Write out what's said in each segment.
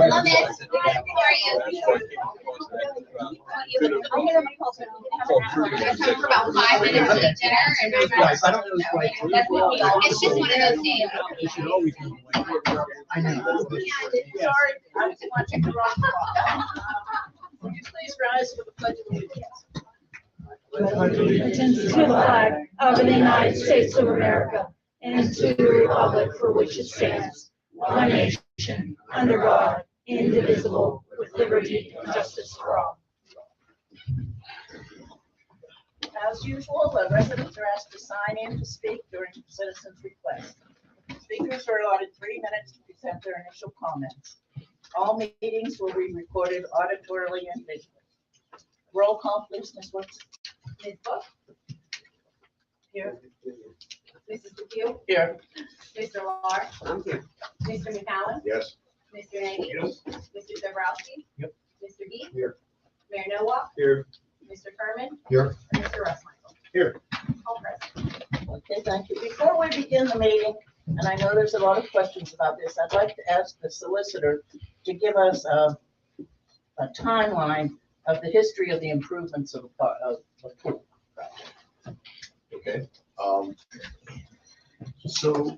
love it. How are you? I come for about 5 minutes to eat dinner and it's just one of those days. I know. Sorry, I was watching the wrong spot. Would you please rise for the pledge of allegiance? Allegiance to the flag of the United States of America and to the republic for which it stands, one nation, under God, indivisible, with liberty and justice for all. As usual, the residents are asked to sign in to speak during citizens' requests. Speakers are allotted 3 minutes to present their initial comments. All meetings will be recorded auditorily and visually. Roll call, please, Ms. Woods. Ms. Book? Here. Mrs. DePew? Here. Mr. Lar? I'm here. Mr. McCallum? Yes. Mr. Nagy? Yes. Mr. Zabrowski? Yep. Mr. Deep? Here. Mayor Nowak? Here. Mr. Kerman? Here. And Mr. Russell? Here. All present. Okay, thank you. Before we begin the meeting, and I know there's a lot of questions about this, I'd like to ask the solicitor to give us a timeline of the history of the improvements of the pool project. Okay, so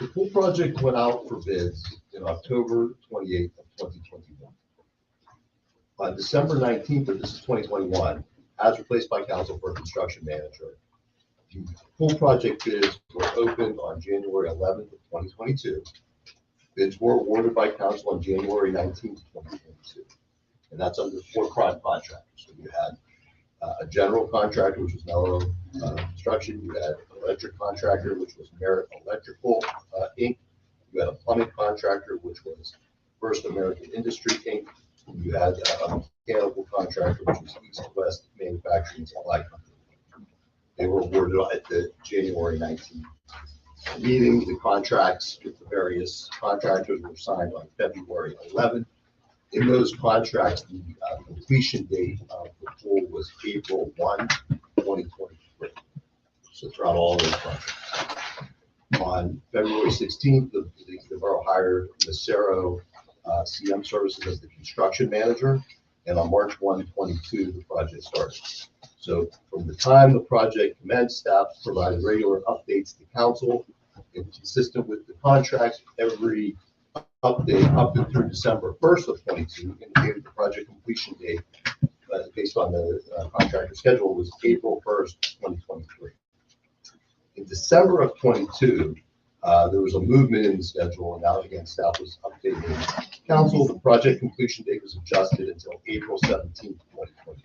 the pool project went out for bids in October 28th of 2021. On December 19th, of this is 2021, as replaced by council for construction manager, the pool project bids were opened on January 11th of 2022. Bids were awarded by council on January 19th, 2022. And that's under 4 prime contractors. So you had a general contractor, which was Mellow Construction. You had an electric contractor, which was Merit Electrical Inc. You had a plumbing contractor, which was First American Industry Inc. You had a mechanical contractor, which was East West Manufacturing Supply Company. They were awarded at the January 19th meeting. The contracts with the various contractors were signed on February 11th. In those contracts, the completion date of the pool was April 1, 2023. So throughout all those contracts. On February 16th, the borough hired Macero CM Services as the construction manager. And on March 1, 2022, the project started. So from the time the project commenced, staff provided regular updates to council. And consistent with the contracts, every update up and through December 1st of 22 indicated the project completion date based on the contractor schedule was April 1st, 2023. In December of 22, there was a movement in the schedule, and now again, staff was updating council. The project completion date was adjusted until April 17th, 2023.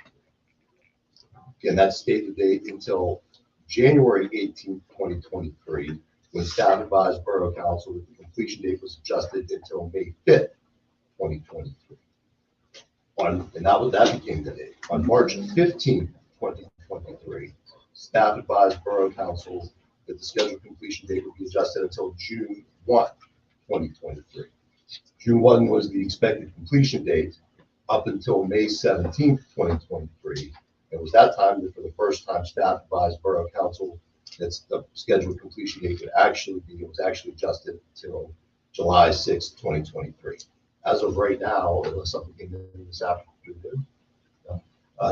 Again, that stayed the date until January 18th, 2023, when staff advised Borough Council that the completion date was adjusted until May 5th, 2023. And that became the date. On March 15th, 2023, staff advised Borough Council that the scheduled completion date would be adjusted until June 1, 2023. June 1 was the expected completion date up until May 17th, 2023. It was that time that for the first time staff advised Borough Council that the scheduled completion date was actually adjusted until July 6th, 2023. As of right now, unless something came in this afternoon,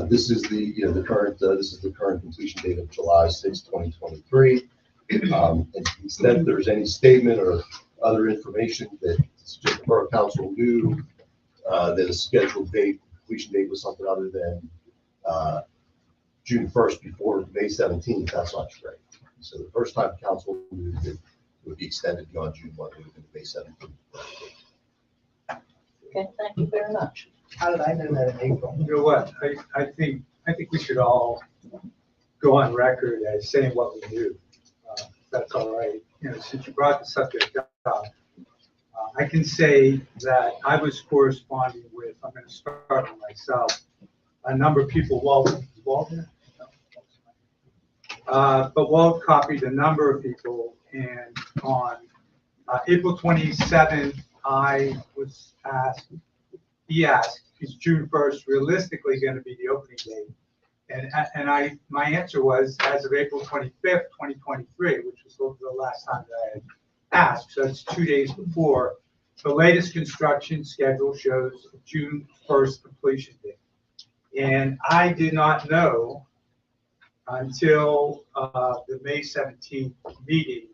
this is the current completion date of July 6th, 2023. And to the extent there's any statement or other information that the Borough Council knew that a scheduled completion date was something other than June 1st before May 17th, that's not true. So the first time council knew that it would be extended beyond June 1, it would have been May 17th. Okay, thank you very much. How did I know that in April? You know what? I think we should all go on record as saying what we knew. That's all right. You know, since you brought the subject up, I can say that I was corresponding with. I'm going to start with myself. A number of people. Walter. But Walt copied a number of people, and on April 27th, he asked, is June 1st realistically going to be the opening date? And my answer was, as of April 25th, 2023, which was the last time that I had asked, so it's 2 days before, the latest construction schedule shows a June 1st completion date. And I did not know until the May 17th meeting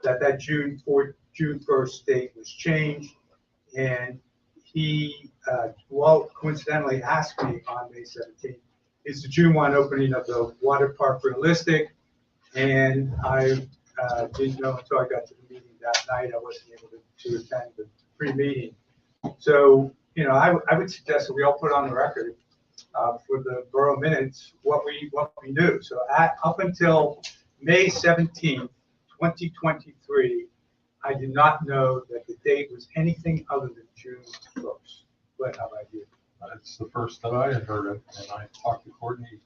that June 1st date was changed. And he, coincidentally asked me on May 17th, is the June 1 opening of the water park realistic? And I didn't know until I got to the meeting that night. I wasn't able to attend the pre-meeting. So, I would suggest that we all put on the record for the borough minutes what we knew. So up until May 17th, 2023, I did not know that the date was anything other than June 1st. But how about you? That's the first that I had heard it, and I talked to Courtney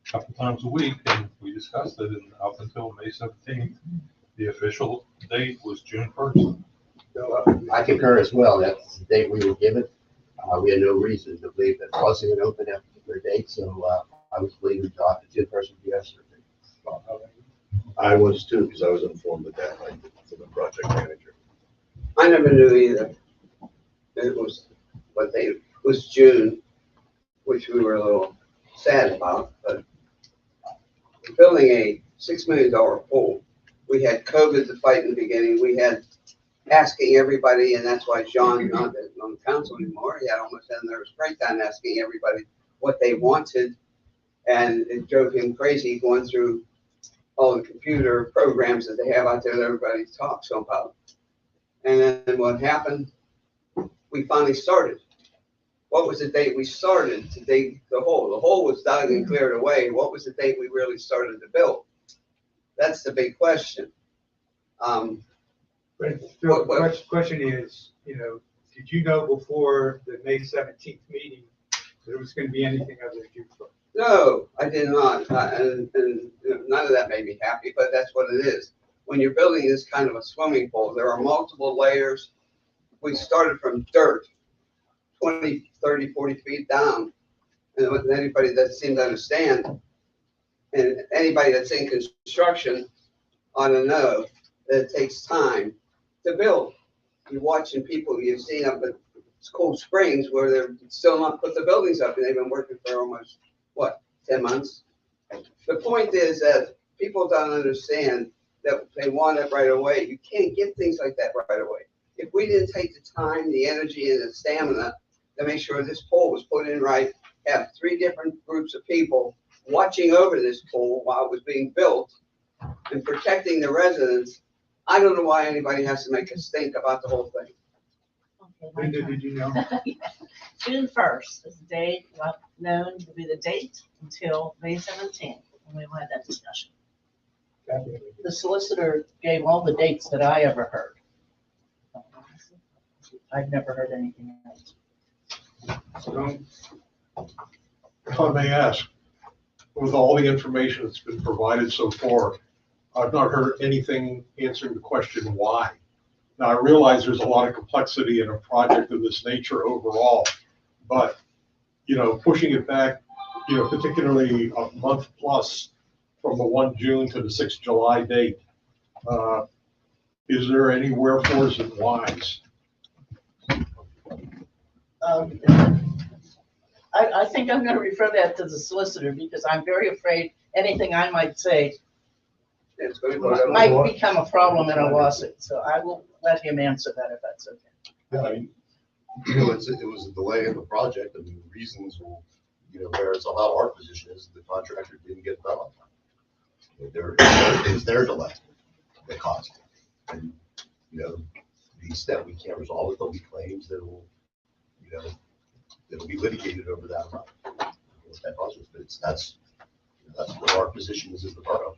a couple times a week, and we discussed it, and up until May 17th, the official date was June 1st. So, I concur as well. That's the date we were given. We had no reason to believe that it wasn't going to open at a particular date, so I was believing the June 1st would be yesterday. I was too, because I was informed of that, like, from the project manager. I never knew either. It was, what they, was June, which we were a little sad about, but building a $6 million pool, we had COVID to fight in the beginning. We had asking everybody, and that's why John not on the council anymore. He had almost had a nervous breakdown asking everybody what they wanted, and it drove him crazy going through all the computer programs that they have out there that everybody talks about. And then what happened? We finally started. What was the date we started to dig the hole? The hole was dug and cleared away. What was the date we really started to build? That's the big question. But the question is, did you know before the May 17th meeting that it was going to be anything other than June 1st? No, I did not. And none of that made me happy, but that's what it is. When you're building this kind of a swimming pool, there are multiple layers. We started from dirt, 20, 30, 40 feet down. And anybody that seems to understand, and anybody that's in construction ought to know that it takes time to build. You're watching people you've seen up at Cold Springs where they're still not put the buildings up, and they've been working for almost, 10 months? The point is that people don't understand that they want it right away. You can't get things like that right away. If we didn't take the time, the energy, and the stamina to make sure this pool was put in right, have 3 different groups of people watching over this pool while it was being built and protecting the residents, I don't know why anybody has to make a stink about the whole thing. Okay, my Linda, turn. did you know? June 1st is the date known to be the date until May 17th, when we had that discussion. The solicitor gave all the dates that I ever heard. I've never heard anything else. So, If I may ask, with all the information that's been provided so far, I've not heard anything answering the question why. Now, I realize there's a lot of complexity in a project of this nature overall, but, pushing it back, particularly a month plus from the 1 June to the 6 July date, is there any wherefores and whys? I think I'm going to refer that to the solicitor because I'm very afraid anything I might say It's going to go might become a problem in a lawsuit. So I will let him answer that if that's okay. Yeah, I mean, it was a delay in the project, and the reasons will, vary. So how our position is, the contractor didn't get done on time. It was their delay that caused it. And, the extent we can't resolve it, there'll be claims that will, it'll be litigated over that amount. What that causes, but that's what our position is as the borough.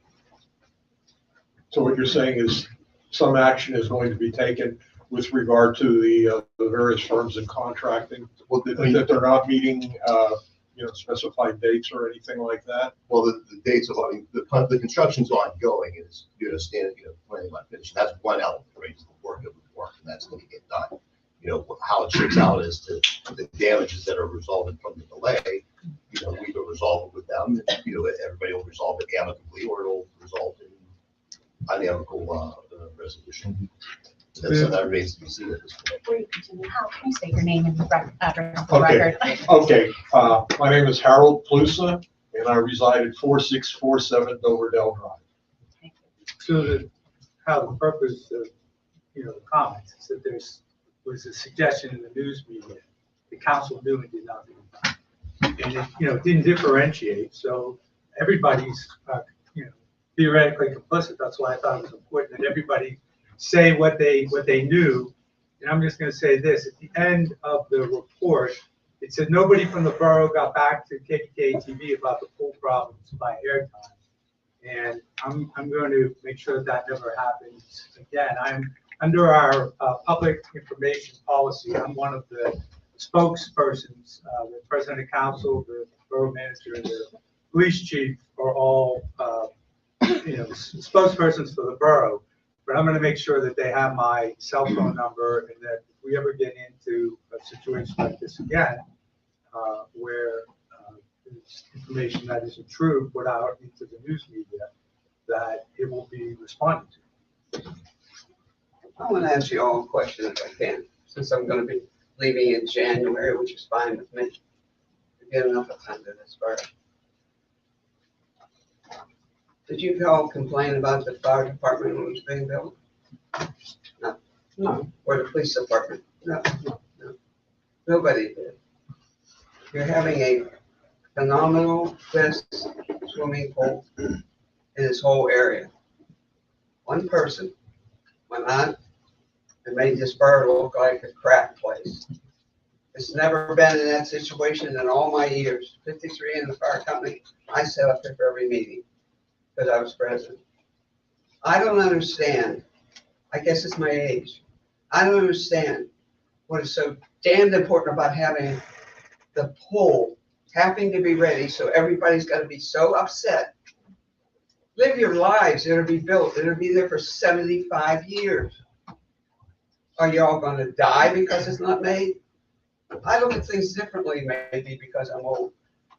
So what you're saying is some action is going to be taken with regard to the various firms in contracting, that they're not meeting, specified dates or anything like that? Well, the dates of, the construction's ongoing, is, planning on finishing. That's one element, right, is the work of the work, and that's going to get done. How it shakes out as to the damages that are resulting from the delay, we will resolve it with them. Everybody will resolve it amicably, or it'll result in unamicable resolution. So that remains to be seen at this point. Before you continue, how can you state your name and address for the Okay. record? Okay, my name is Harold Plusa, and I reside at 4647 Doverdale Drive. So that, how the purpose of, the comments, is that was a suggestion in the news media, the council knew and did nothing about it. And it, didn't differentiate, so everybody's, theoretically complicit. That's why I thought it was important that everybody say what they knew. And I'm just gonna say this, at the end of the report, it said nobody from the borough got back to KPK TV about the pool problems by airtime. And I'm going to make sure that never happens again. I'm under our public information policy. I'm one of the spokespersons. The president of council, the borough manager, and the police chief are all, spokespersons for the borough. But I'm going to make sure that they have my cell phone number, and that if we ever get into a situation like this again, where there's information that isn't true put out into the news media, that it will be responded to. I want to ask you all a question if I can, since I'm going to be leaving in January, which is fine with me. We get enough of time to this borough. Did you all complain about the fire department when it was being built? No. No. Or the police department? No. No. Nobody did. You're having a phenomenal best swimming pool in this whole area. One person went on and made this borough look like a crap place. It's never been in that situation in all my years. 53 in the fire company, I sat up there for every meeting because I was president. I don't understand. I guess it's my age. I don't understand what is so damned important about having the pool having to be ready, so everybody's got to be so upset. Live your lives. It'll be built. It'll be there for 75 years. Are you all going to die because it's not made? I look at things differently, maybe because I'm old.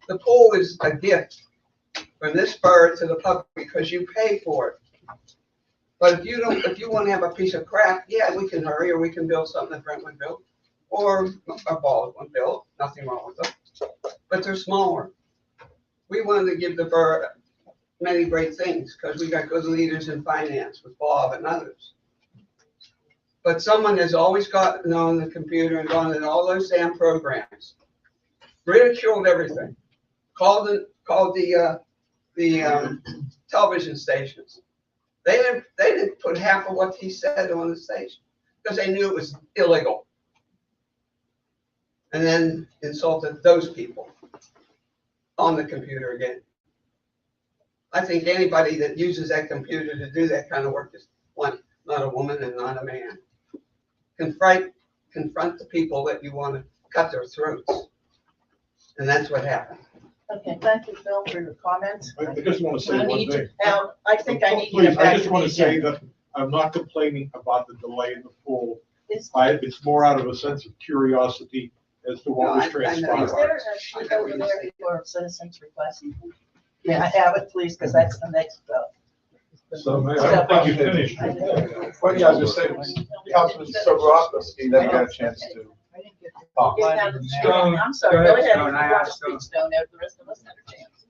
The pool is a gift from this borough to the public because you pay for it. But if you want to have a piece of crap, yeah, we can hurry, or we can build something that Brentwood built, or a Baldwin built. Nothing wrong with them. But they're smaller. We wanted to give the borough many great things because we got good leaders in finance with Bob and others. But someone has always gotten on the computer and gone in all those damn programs, ridiculed everything, called the television stations. They didn't put half of what he said on the station because they knew it was illegal. And then insulted those people on the computer again. I think anybody that uses that computer to do that kind of work is one, not a woman and not a man. Confront the people that you want to cut their throats. And that's what happened. Okay, thank you, Phil, for your comments. I just want to say one thing. Now, I think I need to Please, get back I to just the want to say agenda. that I'm not complaining about the delay in the pool. Is It's more out of a sense of curiosity as to what No, was I know. transpired. there a sheet over there for citizens request? Yeah, I have it, please, because that's the next vote. So I don't think you finished. Well, yeah, I was just saying, Councilman Sobrowski, he never got a chance to talk. Get down to the Stone, I'm sorry, go go ahead, ahead. Stone, I If you want to asked speak, Stone. Stone, the rest of us had a chance.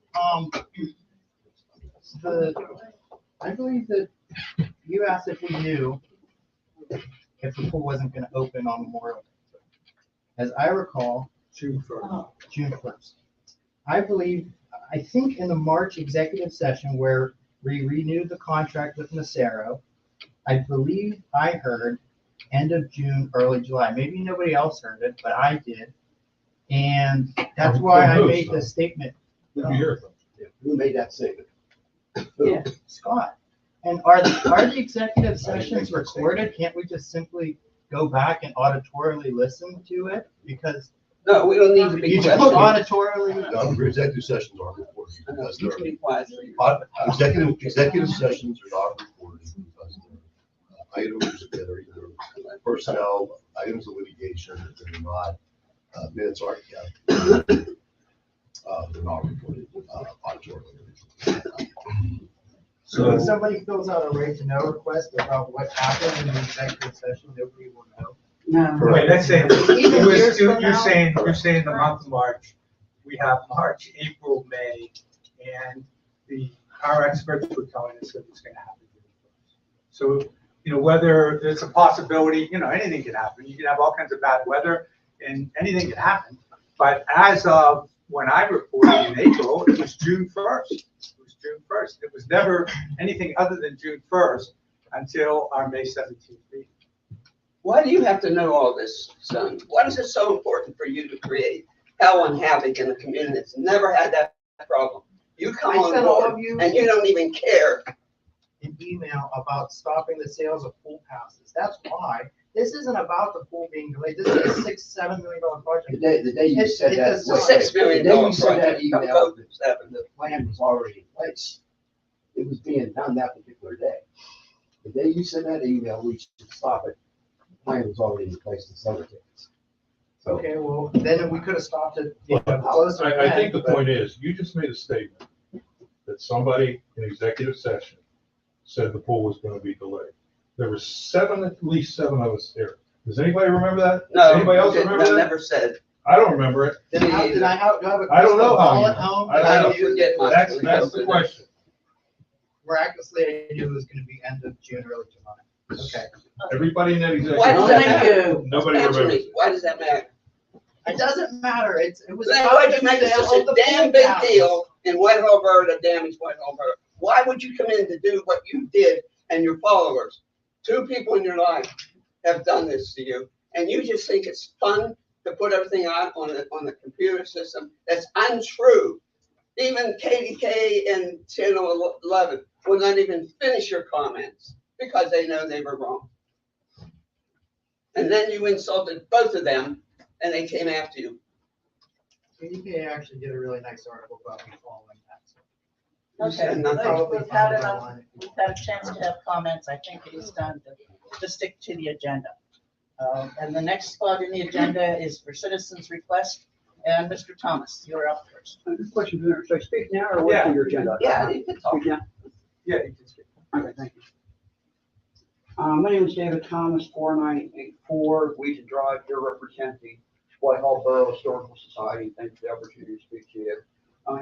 I believe that you asked if we knew if the pool wasn't gonna open on Memorial Day. As I recall, June 1st. June 1st. I think in the March executive session where we renewed the contract with Macero, I believe I heard end of June, early July. Maybe nobody else heard it, but I did. And that's why I made the statement. Who made that statement? Yeah, Scott. And are the executive sessions recorded? Can't we just simply go back and auditorily listen to it? Because No, we don't need to be you just quiet. auditorily. No, executive sessions are recorded because You they're, can be quiet. executive sessions are not recorded because they're items that are either personnel, items of litigation, that they're not, minutes aren't kept. They're not recorded auditorily. So if somebody fills out a right to know request about what happened in the executive session, nobody will know. No. Wait, let's say, Even years from you're now? saying the month of March, we have March, April, May, and our experts were telling us that it's gonna happen. So, whether there's a possibility, anything can happen. You can have all kinds of bad weather and anything can happen. But as of when I reported in April, it was June 1st. It was June 1st. It was never anything other than June 1st until our May 17th meeting. Why do you have to know all this, son? What is it so important for you to create hell and havoc in a community that's never had that problem? You come I on sent all board of you and you don't even care. an email about stopping the sales of pool passes. That's why. This isn't about the pool being delayed. This is a $6-7 million project. The day you said It that. does It's a $6 million The day you said that project. email, the plan was already in place. It was being done that particular day. The day you sent that email, we should stop it. The plan was already in place in summer tickets. So, Okay, well, then we could have stopped it. I think the point is, you just made a statement that somebody in executive session said the pool was gonna be delayed. There were at least seven of us here. Does anybody remember that? No, Anybody else remember that? never said. I don't remember it. Did I have a I don't know how crystal ball you at know. home? I don't You get my. That's the question. Miraculously, I knew it was gonna be end of June, early July. Okay. Everybody in that Why does that executive, matter? nobody Answer remembers me. it. Why does that matter? It doesn't matter. It was. Then about why'd you the make it sale such of the a damn pool big passes. deal in Whitehall Borough to damage Whitehall Borough? Why would you come in to do what you did and your followers? 2 people in your life have done this to you, and you just think it's fun to put everything out on the computer system. That's untrue. Even KDK and Channel 11 will not even finish your comments because they know they were wrong. And then you insulted both of them, and they came after you. KDK actually did a really nice article about me following that. Okay, And that's we've Probably had find it enough, online. we've had a chance to have comments. I think it is time to stick to the agenda. And the next spot in the agenda is for citizens' request. And Mr. Thomas, you're up first. This question, should I speak now or wait for your agenda? Yeah, you can talk. Speak now? Yeah, you can speak. Okay, thank you. My name is David Thomas, 4984 Wheaton Drive, here representing Whitehall Borough Historical Society. Thank you for the opportunity to speak to you.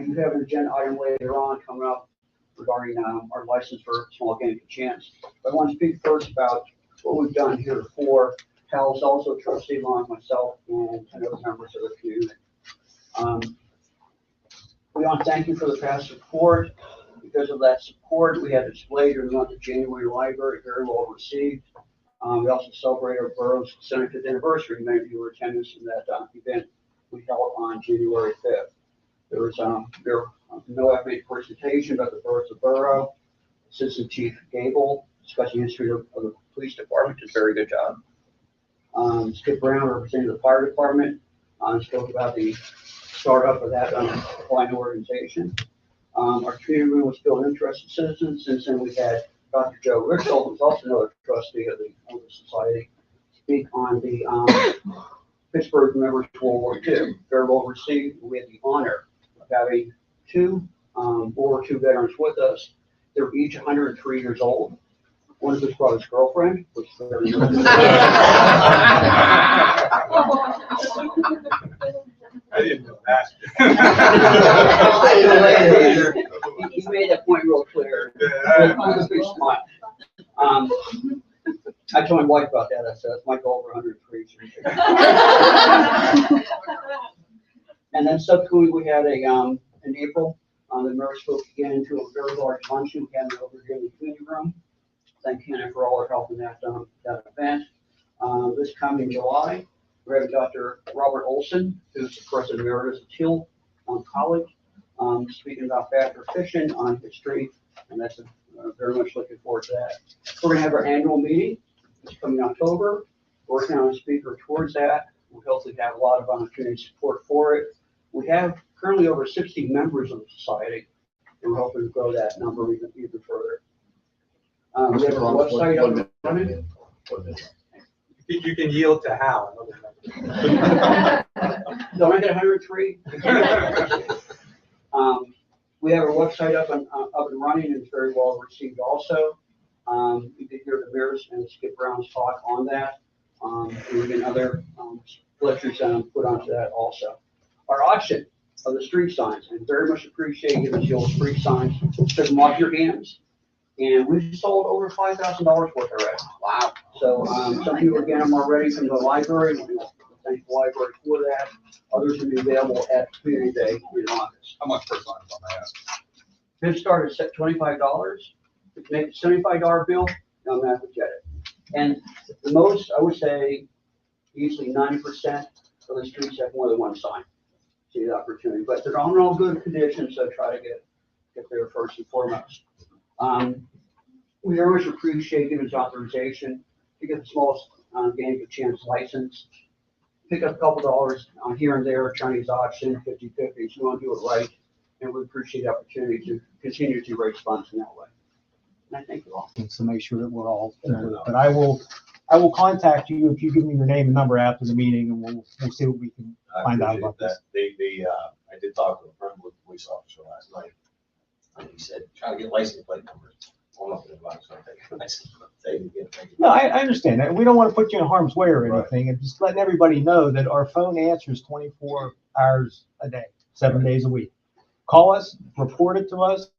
You have an agenda item later on coming up regarding our license for small game for chance. But I want to speak first about what we've done here before. Hal's also trustee along myself and 10 other members of the community. We want to thank you for the past support. Because of that support, we had displayed during the month of January library, very well received. We also celebrated our borough's 75th anniversary. Many of you were attendance in that event we held on January 5th. There was no FA presentation about the birth of the borough. Assistant Chief Gable discussing the history of the police department, did a very good job. Skip Brown representing the fire department, spoke about the startup of that fine organization. Our community room was filled with interested citizens. Since then, we had Dr. Joe Richel, who's also another trustee of the Society, speak on the Pittsburgh Members of World War II. Very well received. We had the honor of having 2 World War II veterans with us. They were each 103 years old. One of us brought his girlfriend, which is very I didn't know that. I didn't know that either. He made that point real clear. With a big smile. I told my wife about that. I said, that's my goal for 103. And then subsequently, we had in April, the mayor spoke again to a very large luncheon we had over here in the community room. Thank Hannah for all her help in that event. This coming July, we're having Dr. Robert Olson, who's the president emeritus of Hill College, speaking about factor fishing on history, and that's very much looking forward to that. We're going to have our annual meeting. It's coming October. Working on a speaker towards that. We'll hopefully have a lot of community support for it. We have currently over 60 members of the society, and we're hoping to grow that number even further. We have our website up and running. You can yield to Hal. Don't I get 103? We have our website up and running, and it's very well received also. You did hear the Mayor's and Skip Brown's talk on that. There have been other lectures put onto that also. Our auction of the street signs, and very much appreciate you giving us your street signs, took them off your hands. And we've sold over $5,000 worth already. Wow. So some people are getting them already from the library. We thank the library for that. Others will be available at Community Day in August. How much per sign on that? Bid started at $25. If you make a $75 bill, I'm gonna have to get it. And the most, I would say, easily 90% of the streets have more than one sign. See the opportunity, but they're not in all good condition, so try to get there first and foremost. We very much appreciate giving us authorization to get the smallest game of chance license. Pick up a couple dollars here and there, Chinese auction, 50/50. You want to do it right, and we appreciate the opportunity to continue to raise funds in that way. And I thank you all. To make sure that we're all, but I will contact you if you give me your name and number after the meeting, and we'll see what we can find out about this. I did talk to a friend with a police officer last night. And he said, trying to get license plate numbers. No, I understand that. We don't want to put you in harm's way or anything, and just letting everybody know that our phone answers 24 hours a day, 7 days a week. Call us, report it to us,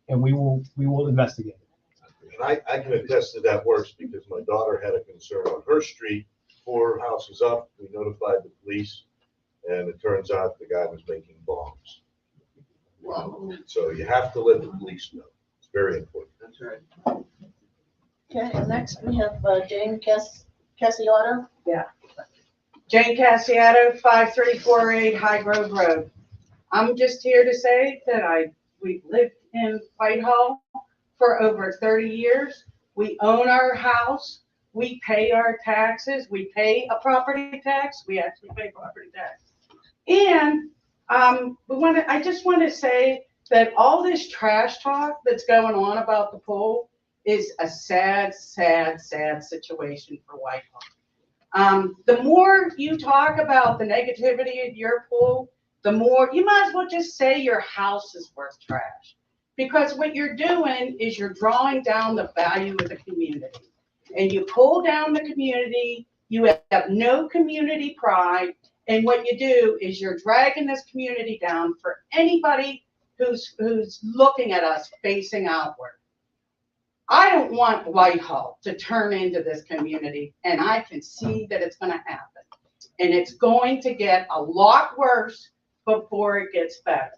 and we will investigate it. And I can attest to that works because my daughter had a concern on her street, 4 houses up. We notified the police, and it turns out the guy was making bombs. Wow. So you have to let the police know. It's very important. That's right. Okay, and next we have Jane Cassiotto. Yeah. Jane Cassiotto, 5348 High Grove Road. I'm just here to say that we've lived in Whitehall for over 30 years. We own our house. We pay our taxes. We pay a property tax. We actually pay property tax. And I just want to say that all this trash talk that's going on about the pool is a sad, sad, sad situation for Whitehall. The more you talk about the negativity of your pool, the more you might as well just say your house is worth trash. Because what you're doing is you're drawing down the value of the community. And you pull down the community, you have no community pride, and what you do is you're dragging this community down for anybody who's looking at us facing outward. I don't want Whitehall to turn into this community, and I can see that it's going to happen. And it's going to get a lot worse before it gets better.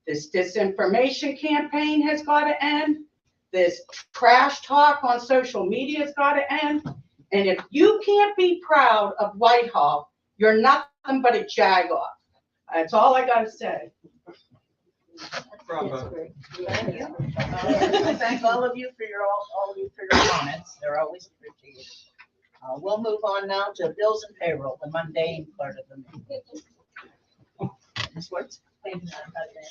This disinformation campaign has got to end. This trash talk on social media has got to end. And if you can't be proud of Whitehall, you're nothing but a jagoff. That's all I got to say. Bravo. Thank you. Thank all of you for your comments. They're always appreciated. We'll move on now to bills and payroll, the mundane part of the meeting. Ms. Wertz? Thank you, Madam President.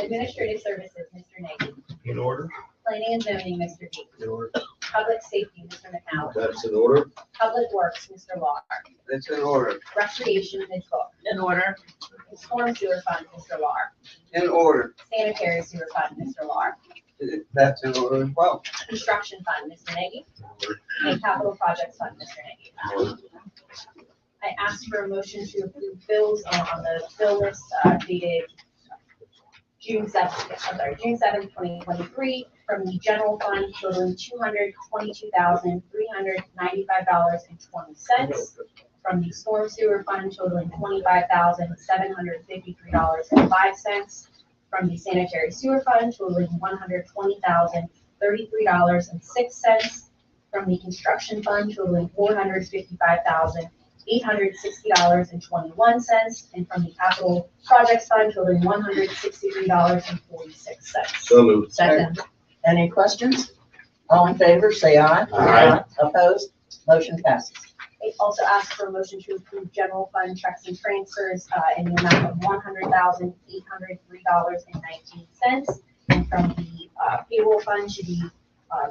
Administrative Services, Mr. Nagy. In order? Planning and Zoning, Mr. D. In order. Public Safety, Mr. McCallum. That's in order. Public Works, Mr. Law. It's in order. Recreation, Ms. Cook. In order. Storm Sewer Fund, Mr. Law. In order. Sanitary Sewer Fund, Mr. Law. That's in order as well. Construction Fund, Mr. Nagy. And Capital Projects Fund, Mr. Nagy. I asked for a motion to approve bills on the bill list dated June 7th, 2023, from the general fund totaling $222,395.20, from the storm sewer fund totaling $25,753.05, from the sanitary sewer fund totaling $120,033.06, from the construction fund totaling $455,860.21, and from the capital projects fund totaling $163.46. So moved. Second. Any questions? All in favor, say aye. Aye. Opposed? Motion passes. I also ask for a motion to approve general fund checks and transfers in the amount of $100,803.19, and from the payroll fund to be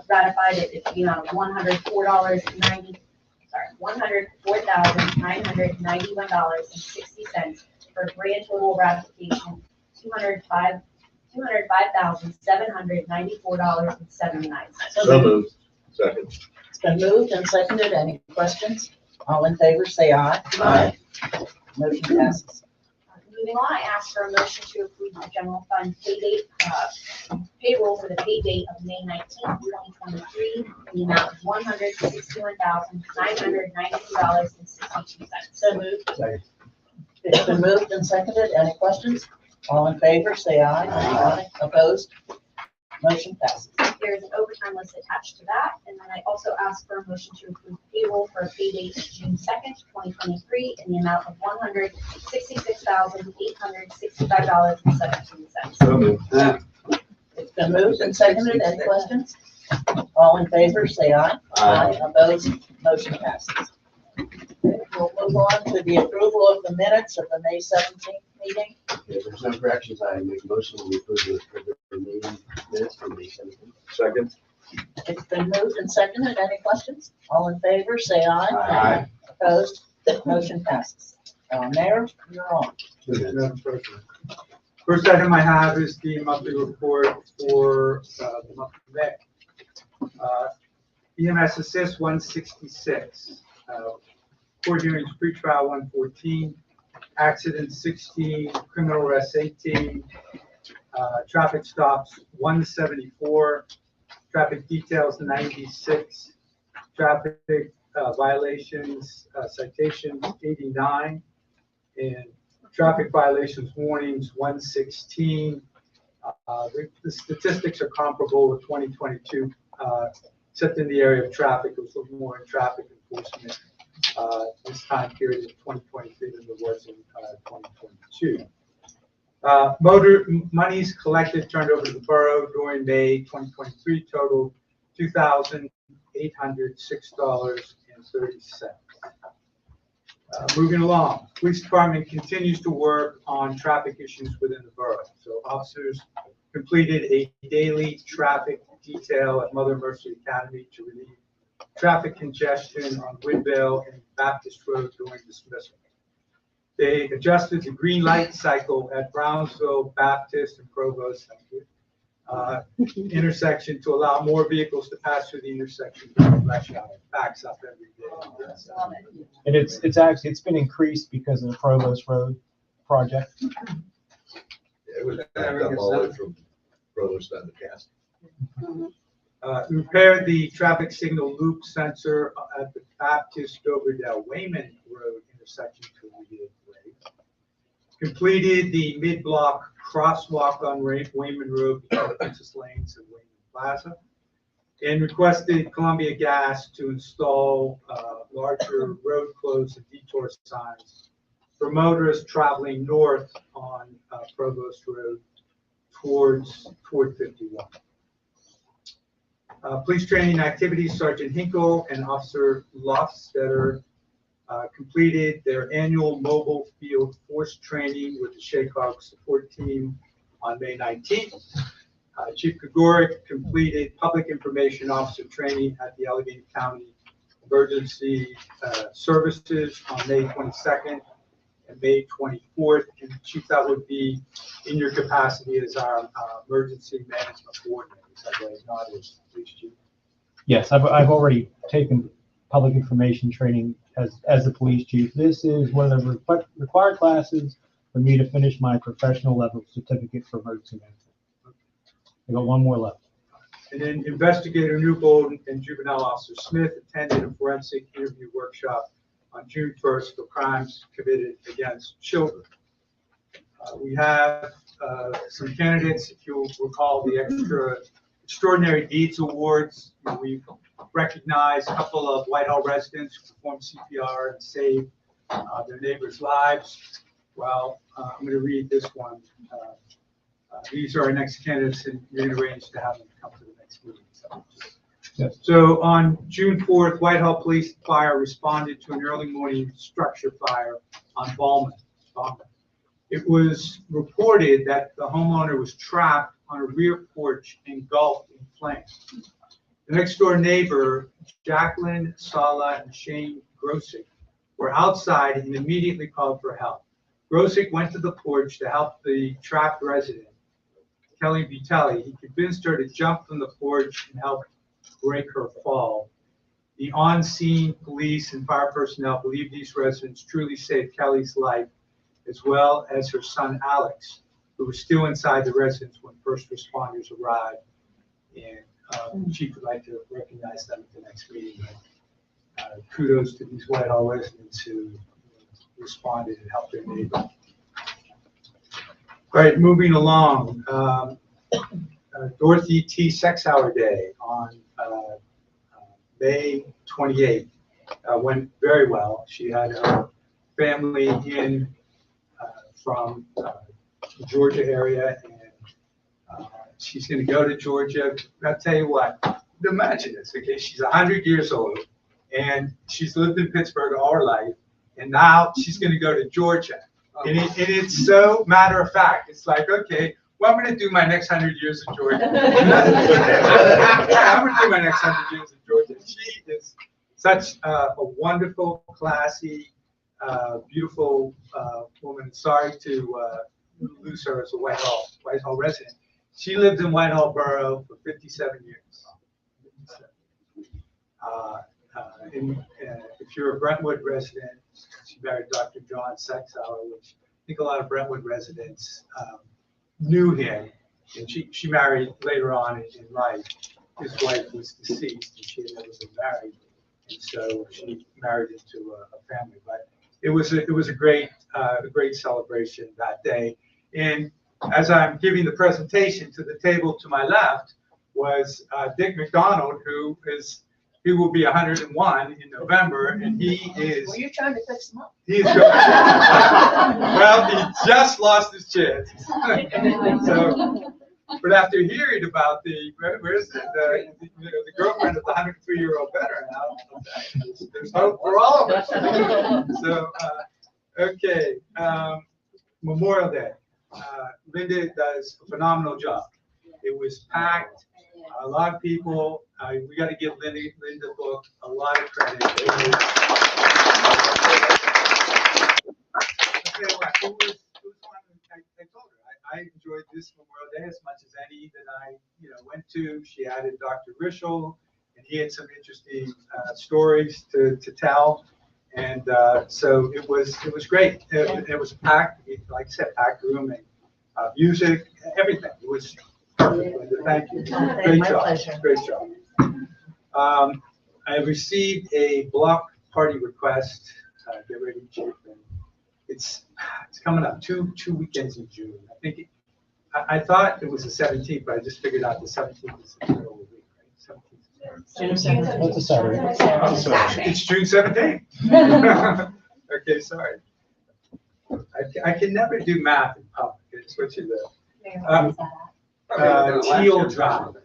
ratified at the amount of $104,991.60 for grand total ratification $205,794.79. So moved. Second. It's been moved and seconded. Any questions? All in favor, say aye. Aye. Motion passes. Moving on, I ask for a motion to approve the general fund payroll for the pay date of May 19th, 2023, in the amount of $161,992.62. So moved. It's been moved and seconded. Any questions? All in favor, say aye. Aye. Opposed? Motion passes. There is an overtime list attached to that, and then I also ask for a motion to approve payroll for a pay date of June 2nd, 2023, in the amount of $166,865.17. So moved. It's been moved and seconded. Any questions? All in favor, say aye. Aye. Opposed? Motion passes. We'll move on to the approval of the minutes of the May 17th meeting. If there's no corrections, I make a motion to approve the meeting minutes from May 17th. Second. It's been moved and seconded. Any questions? All in favor, say aye. Aye. Opposed? Motion passes. Mayor, you're on. Madam President. First item I have is the monthly report for the month of May. EMS Assist 166, court hearings pretrial 114, accident 16, criminal arrest 18, traffic stops 174, traffic details 96, traffic violations citations 89, and traffic violations warnings 116. The statistics are comparable with 2022, except in the area of traffic. It was a little more in traffic enforcement this time period in 2023 than there was in 2022. Motor monies collected turned over to the borough during May 2023 totaled $2,806.30. Moving along, police department continues to work on traffic issues within the borough. So officers completed a daily traffic detail at Mother Mercy Academy to relieve traffic congestion on Woodville and Baptist Road during dismissal. They adjusted the green light cycle at Brownsville, Baptist, and Provost intersection to allow more vehicles to pass through the intersection during rush hour. It backs up every day. And it's been increased because of the Provost Road project. It was backed up all the way from Provost down to Castle. Repaired the traffic signal loop sensor at the Baptist Doberdale Wayman Road intersection to alleviate grade. Completed the mid-block crosswalk on Wayman Road between Princess Lanes and Wayman Plaza. And requested Columbia Gas to install larger road closed and detour signs for motorists traveling north on Provost Road toward 51. Police training activities, Sergeant Hinkle and Officer Lofstetter completed their annual mobile field force training with the Shaycog support team on May 19th. Chief Gregoric completed public information officer training at the Allegheny County Emergency Services on May 22nd and May 24th. And Chief, that would be in your capacity as our emergency management coordinator, not as police chief. Yes, I've already taken public information training as the police chief. This is one of the required classes for me to finish my professional level certificate for emergency management. I got one more left. And then Investigator Newbold and Juvenile Officer Smith attended a forensic interview workshop on June 1st for crimes committed against children. We have some candidates, if you'll recall the Extraordinary Deeds Awards. We've recognized a couple of Whitehall residents who performed CPR and saved their neighbors' lives. Well, I'm going to read this one. These are our next candidates, and you're going to arrange to have them come to the next meeting. Yes. So on June 4th, Whitehall Police Fire responded to an early morning structure fire on Ballman. It was reported that the homeowner was trapped on a rear porch engulfed in flames. The next door neighbor, Jacqueline, Sala, and Shane Grosick, were outside and immediately called for help. Grosick went to the porch to help the trapped resident. Kelly Vitelli. He convinced her to jump from the porch and help break her fall. The on-scene police and fire personnel believe these residents truly saved Kelly's life, as well as her son Alex, who was still inside the residence when first responders arrived. And Chief would like to recognize them at the next meeting. Kudos to these Whitehall residents who responded and helped their neighbor. All right, moving along. Dorothy T. Sex Hour Day on May 28th went very well. She had her family in from the Georgia area, and she's going to go to Georgia. I'll tell you what, imagine this, okay? She's 100 years old, and she's lived in Pittsburgh all her life, and now she's going to go to Georgia. And it's so matter of fact. It's like, okay, well, I'm going to do my next 100 years in Georgia. I'm going to do my next 100 years in Georgia. She is such a wonderful, classy, beautiful woman. Sorry to lose her as a Whitehall resident. She lived in Whitehall Borough for 57 years. If you're a Brentwood resident, she married Dr. John Sexauer, which I think a lot of Brentwood residents knew him. And she married later on in life. His wife was deceased, and she had never been married, and so she married into a family. But it was a great celebration that day. And as I'm giving the presentation, to the table to my left was Dick McDonald, who will be 101 in November, and he is. Were you trying to fix them up? He's well, he just lost his chance. So, but after hearing about the girlfriend of the 103-year-old veteran, there's hope for all of us. So, okay, Memorial Day. Linda does a phenomenal job. It was packed. A lot of people. We got to give Linda Book a lot of credit. I told her I enjoyed this Memorial Day as much as any that I went to. She added Dr. Rischel, and he had some interesting stories to tell. And so it was great. It was packed, like I said, packed room, and music, everything. It was perfect, Linda. Thank you. Great job. Pleasure. Great job. I received a block party request. Get ready, Chief. And it's coming up two weekends in June. I think I thought it was the 17th, but I just figured out the 17th is the middle of the week, right? 17th. That's a Saturday. It's June 17th. Okay, sorry. I can never do math in public. It's what you do.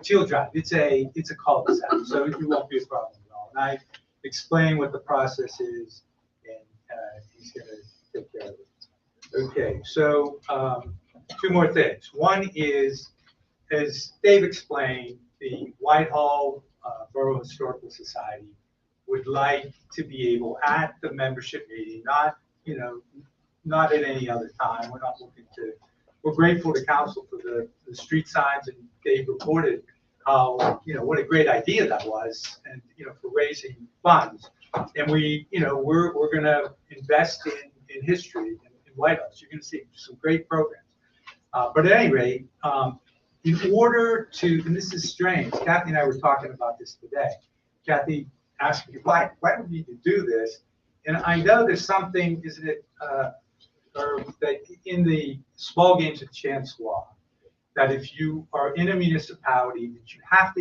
Teal Drive. It's a cul-de-sac, so it won't be a problem at all. And I explain what the process is, and he's going to take care of it. Okay, so two more things. One is, as Dave explained, the Whitehall Borough Historical Society would like to be able, at the membership meeting, not at any other time. We're not looking to. We're grateful to council for the street signs, and Dave reported how, what a great idea that was, and, for raising funds. And we're going to invest in history in Whitehall. You're going to see some great programs. But at any rate, in order to, and this is strange, Kathy and I were talking about this today. Kathy asked me, why do we need to do this? And I know there's something, isn't it, or that in the small games of chance law, that if you are in a municipality, that you have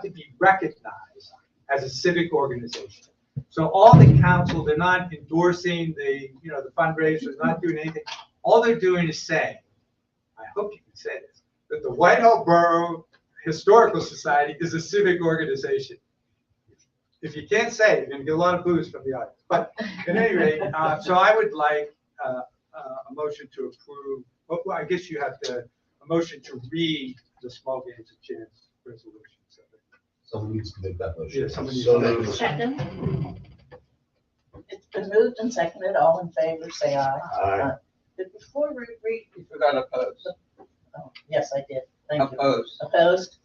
to be recognized as a civic organization. So all the council, they're not endorsing the fundraisers, not doing anything. All they're doing is saying, I hope you can say this, that the Whitehall Borough Historical Society is a civic organization. If you can't say it, you're going to get a lot of boos from the audience. But at any rate, so I would like a motion to approve. Well, I guess you have a motion to read the small games of chance resolution. Someone needs to make that motion. Yeah, someone needs to make it. Second. It's been moved and seconded. All in favor, say aye. Aye. But before we read, You forgot to post. Oh, yes, I did. Thank you. Opposed? Opposed?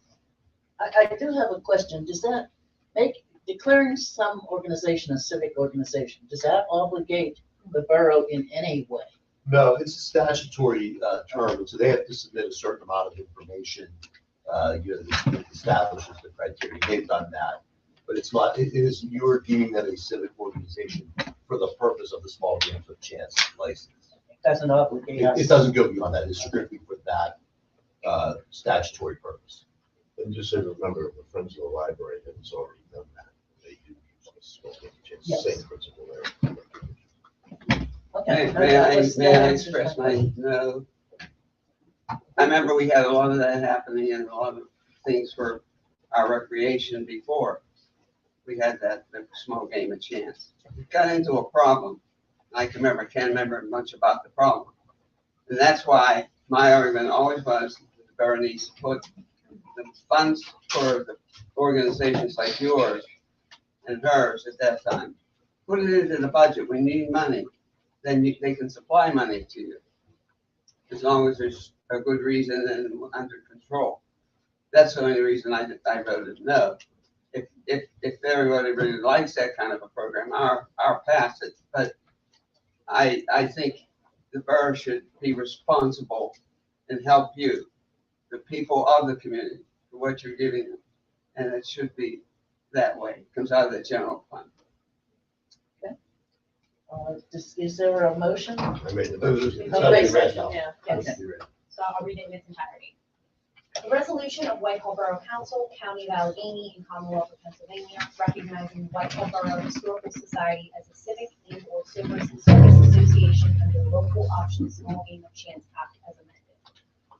I do have a question. Does that make, declaring some organization a civic organization, does that obligate the borough in any way? No, it's a statutory term, so they have to submit a certain amount of information. That establishes the criteria. They've done that, but it's not. It is you're deeming that a civic organization for the purpose of the small games of chance license. It doesn't obligate us. It doesn't go beyond that. It's strictly for that statutory purpose. And just so you remember, the Friends of the Library has already done that. They do use this small game chance, Yes. same principle there. Okay. May I express my no? I remember we had a lot of that happening and a lot of things for our recreation before. We had that, the small game of chance. We got into a problem. I can't remember much about the problem. And that's why my argument always was that the borough needs to put the funds for the organizations like yours and hers at that time. Put it into the budget. We need money. Then they can supply money to you. As long as there's a good reason and under control. That's the only reason I voted no. If everybody really likes that kind of a program, I'll pass it. But I think the borough should be responsible and help you, the people of the community, for what you're giving them. And it should be that way. It comes out of the general fund. Is there a motion? I made the motion. It's Oh, gotta be wait, read now. yeah, It's okay. gotta be read. So I'll read it in its entirety. A resolution of Whitehall Borough Council, County of Allegheny, and Commonwealth of Pennsylvania, recognizing Whitehall Borough Historical Society as a civic and/or service association under the Local Option Small Game of Chance Act as amended.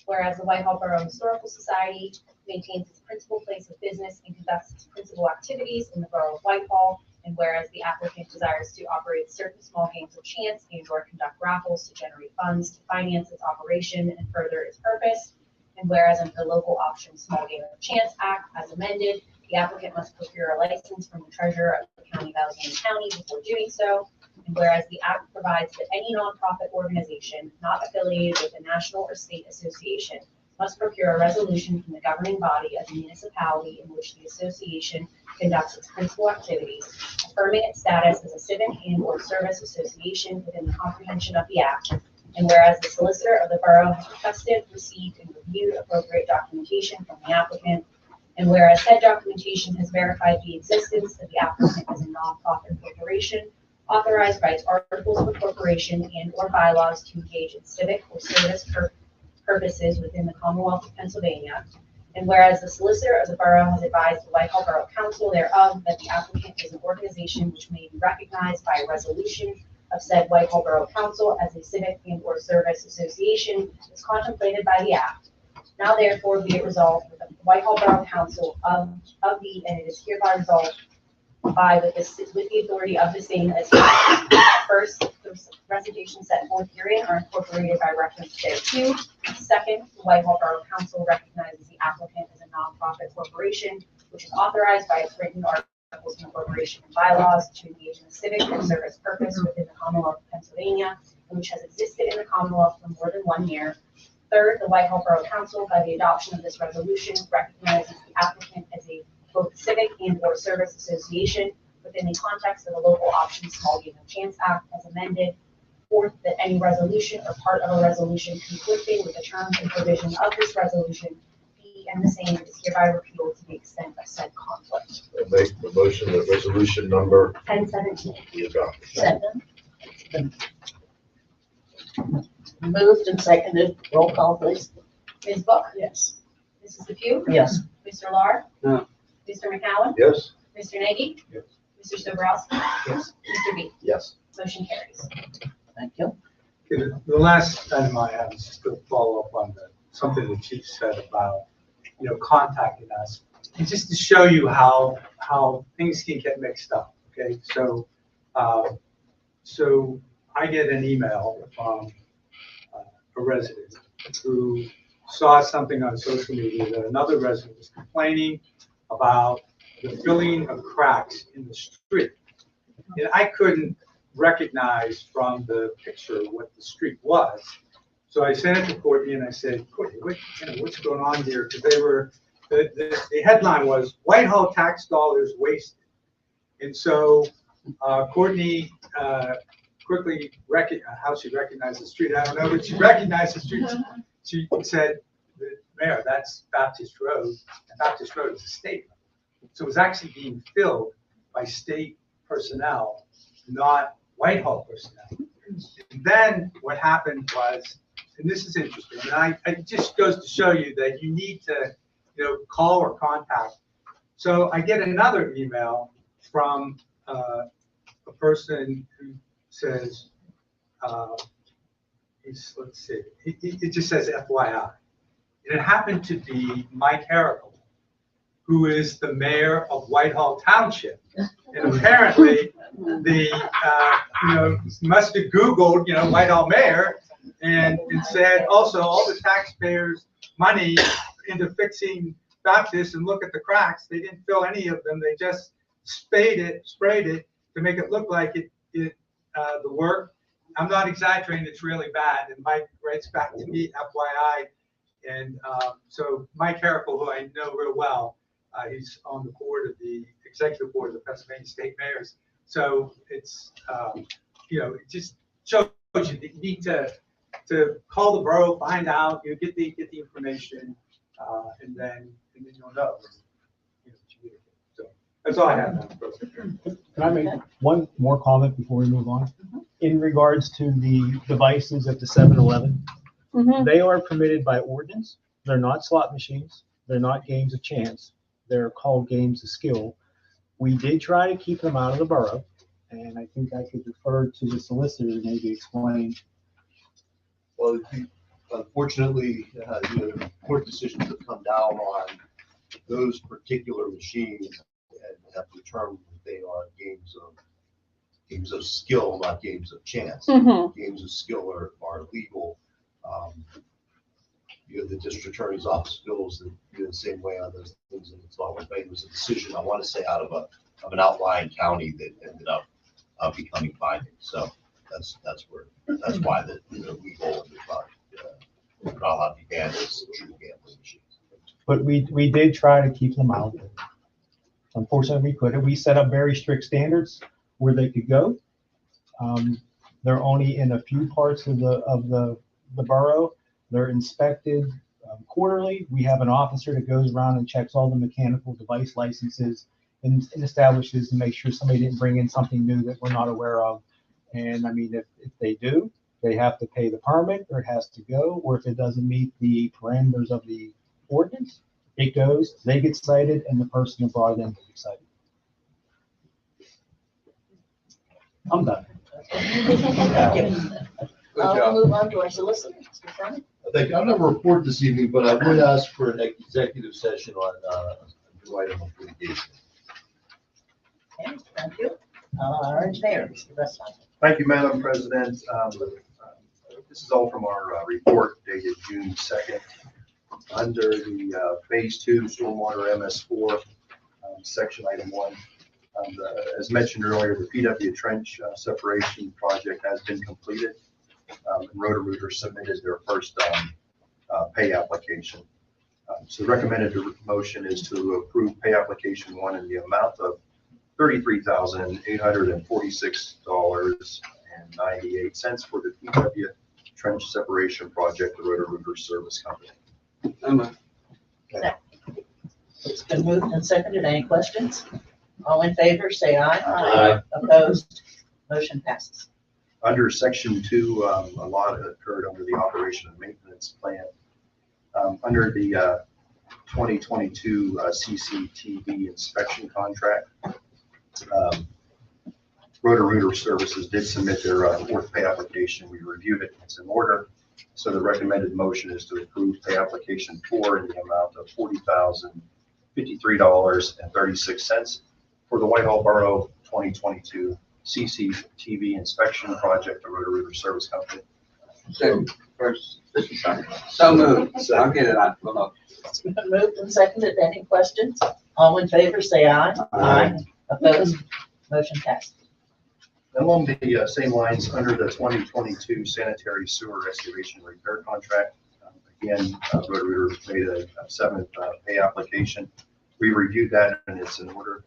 Whereas the Whitehall Borough Historical Society maintains its principal place of business and conducts its principal activities in the borough of Whitehall, and whereas the applicant desires to operate certain small games of chance and/or conduct raffles to generate funds to finance its operation and further its purpose, and whereas under the Local Option Small Game of Chance Act as amended, the applicant must procure a license from the treasurer of the County of Allegheny County before doing so, and whereas the act provides that any nonprofit organization not affiliated with a national or state association must procure a resolution from the governing body of the municipality in which the association conducts its principal activities, affirming its status as a civic and/or service association within the comprehension of the act. And whereas the solicitor of the borough has requested, received, and reviewed appropriate documentation from the applicant, and whereas said documentation has verified the existence of the applicant as a nonprofit corporation, authorized by its articles of incorporation and/or bylaws to engage in civic or service purposes within the Commonwealth of Pennsylvania. And whereas the solicitor of the borough has advised the Whitehall Borough Council thereof that the applicant is an organization which may be recognized by a resolution of said Whitehall Borough Council as a civic and/or service association as contemplated by the act. Now therefore be it resolved that the Whitehall Borough Council of the, and it is hereby resolved by with the authority of the same as first, the recitations set forth herein are incorporated by reference thereto. Second, the Whitehall Borough Council recognizes the applicant as a nonprofit corporation, which is authorized by its written articles of incorporation and bylaws to engage in a civic and service purpose within the Commonwealth of Pennsylvania, and which has existed in the Commonwealth for more than 1 year. Third, the Whitehall Borough Council, by the adoption of this resolution, recognizes the applicant as a both civic and/or service association within the context of the Local Option Small Game of Chance Act as amended. Fourth, that any resolution or part of a resolution conflicting with the terms and provisions of this resolution be and the same is hereby repealed to the extent of said conflict. I make the motion that resolution number 1017. be adopted. Second. Moved and seconded. Roll call, please. Ms. Book? Yes. Mrs. Depew? Yes. Mr. Lar? No. Mr. McCowen? Yes? Mr. Nagy? Yes. Mr. Sobrowski? Yes. Mr. B? Yes. Motion carries. Thank you. Okay, the last item I have is just to follow up on something the chief said about, contacting us. And just to show you how things can get mixed up, okay? So I get an email from a resident who saw something on social media that another resident was complaining about the filling of cracks in the street. And I couldn't recognize from the picture what the street was. So I sent it to Courtney and I said, Courtney, what's going on here? Because the headline was Whitehall tax dollars wasted. And so Courtney quickly how she recognized the street, I don't know, but she recognized the street. She said, Mayor, that's Baptist Road, and Baptist Road is a state road. So it was actually being filled by state personnel, not Whitehall personnel. And then what happened was, and this is interesting, and it just goes to show you that you need to, call or contact. So I get another email from a person who says, let's see, it just says FYI. And it happened to be Mike Harricle, who is the mayor of Whitehall Township. And apparently, must have Googled, Whitehall mayor, and said also all the taxpayers' money into fixing Baptist, and look at the cracks. They didn't fill any of them. They just sprayed it to make it look like the work. I'm not exaggerating. It's really bad. And Mike writes back to me, FYI. And so Mike Harricle, who I know real well, he's on the board of the executive board of the Pennsylvania State Mayors. So it's, it just shows you that you need to call the borough, find out, get the information, and then you'll know. So that's all I have now. Can I make one more comment before we move on? In regards to the devices at the 7-Eleven, they are permitted by ordinance. They're not slot machines. They're not games of chance. They're called games of skill. We did try to keep them out of the borough, and I think I could refer to the solicitor to maybe explain. Well, unfortunately, court decisions have come down on those particular machines and have determined that they are games of skill, not games of chance. Games of skill are legal. The district attorney's office feels that the same way on those things, and it's always made. It was a decision, I want to say, out of an outlying county that ended up becoming binding. So that's why the legal and not allowed to be banned as true gambling machines. But we did try to keep them out. Unfortunately, we couldn't. We set up very strict standards where they could go. They're only in a few parts of the borough. They're inspected quarterly. We have an officer that goes around and checks all the mechanical device licenses and establishes to make sure somebody didn't bring in something new that we're not aware of. And I mean, if they do, they have to pay the permit, or it has to go, or if it doesn't meet the parameters of the ordinance, it goes, they get cited, and the person who brought it in gets cited. I'm done. Thank you. I'll move on to our solicitor. Thank you. I don't have a report this evening, but I would ask for an executive session on a new item of litigation. Okay, thank you. Our engineer, Mr. Westphal. Thank you, Madam President. This is all from our report dated June 2nd. Under the Phase 2 Stormwater MS4, Section Item 1. As mentioned earlier, the PW trench separation project has been completed. And Roto-Rooter submitted their first pay application. So the recommended motion is to approve pay application 1 in the amount of $33,846.98 for the PW trench separation project, the Roto-Rooter Service Company. It's been moved and seconded. Any questions? All in favor, say aye. Aye. Opposed? Motion passes. Under Section 2, a lot occurred under the operation and maintenance plan. Under the 2022 CCTV inspection contract, Roto-Rooter Services did submit their fourth pay application. We reviewed it. It's in order. So the recommended motion is to approve pay application 4 in the amount of $40,053.36 for the Whitehall Borough 2022 CCTV inspection project, the Roto-Rooter Service Company. So first, so moved. I'll get it on. It's been moved and seconded. Any questions? All in favor, say aye. Aye. Opposed? Motion passes. Along the same lines, under the 2022 sanitary sewer excavation repair contract, again, Roto-Rooter made a seventh pay application. We reviewed that and it's in order.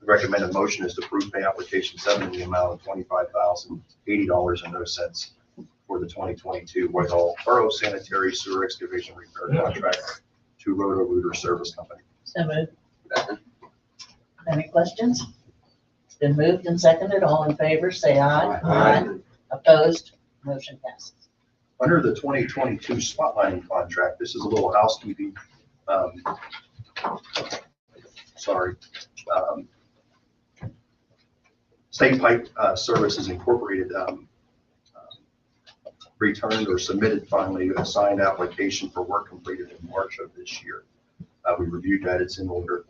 The recommended motion is to approve pay application 7 in the amount of $25,080.00 for the 2022 Whitehall Borough sanitary sewer excavation repair contract to Roto-Rooter Service Company. So moved. Any questions? It's been moved and seconded. All in favor, say aye. Aye. Opposed? Motion passes. Under the 2022 spotlighting contract, this is a little housekeeping. Sorry. State Pipe Services Incorporated returned or submitted finally a signed application for work completed in March of this year. We reviewed that, it's in order.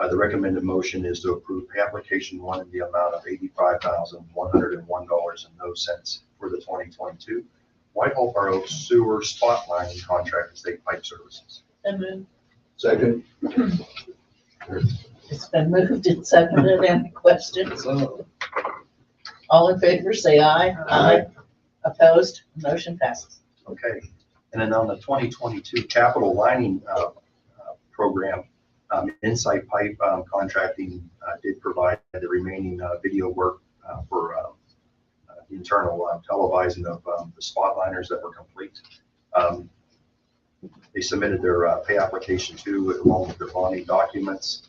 The recommended motion is to approve pay application 1 in the amount of $85,101.00 for the 2022 Whitehall Borough Sewer Spotlighting Contract with State Pipe Services. So moved. Second. It's been moved and seconded. Any questions? All in favor, say aye. Aye. Opposed? Motion passes. Okay, and then on the 2022 capital lining program, Insight Pipe Contracting did provide the remaining video work for internal televising of the spot liners that were complete. They submitted their pay application too, along with their bonding documents.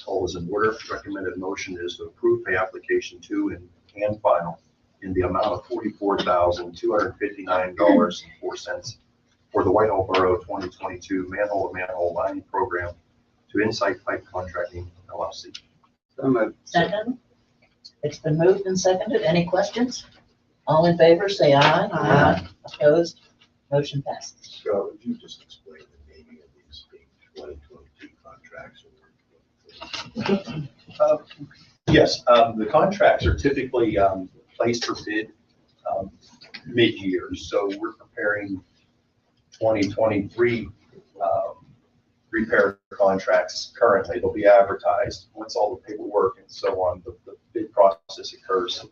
All is in order. Recommended motion is to approve pay application 2 and final in the amount of $44,259.04 for the Whitehall Borough 2022 manhole-to-manhole lining program to Insight Pipe Contracting LLC. Second. It's been moved and seconded. Any questions? All in favor, say aye. Aye. Opposed? Motion passes. Scott, would you just explain the naming of these 2022 contracts? Yes, the contracts are typically placed for bid mid-year. So we're preparing 2023 repair contracts currently. They'll be advertised once all the paperwork and so on, the bid process occurs.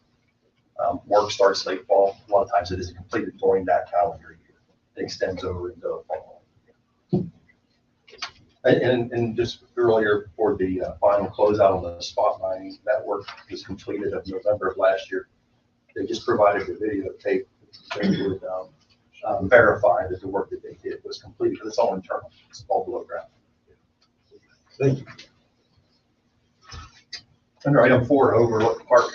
Work starts late fall. A lot of times it is completed during that calendar year. It extends over into the fall. And just earlier for the final closeout on the spotlighting, that work was completed of November of last year. They just provided the videotape. They would verify that the work that they did was completed, because it's all internal. It's all below ground. Thank you. Under item 4, Overlook Park,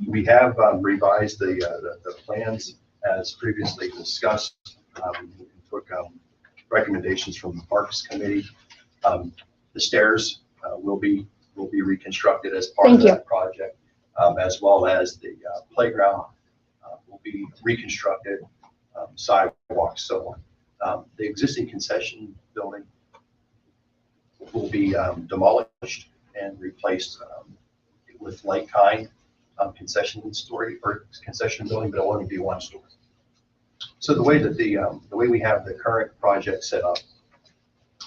we have revised the plans as previously discussed. We took recommendations from the Parks Committee. The stairs will be reconstructed as part of that project, as well as the playground will be reconstructed, sidewalks, so on. The existing concession building will be demolished and replaced with like-kind concession building, but it'll only be one story. So the way that the way we have the current project set up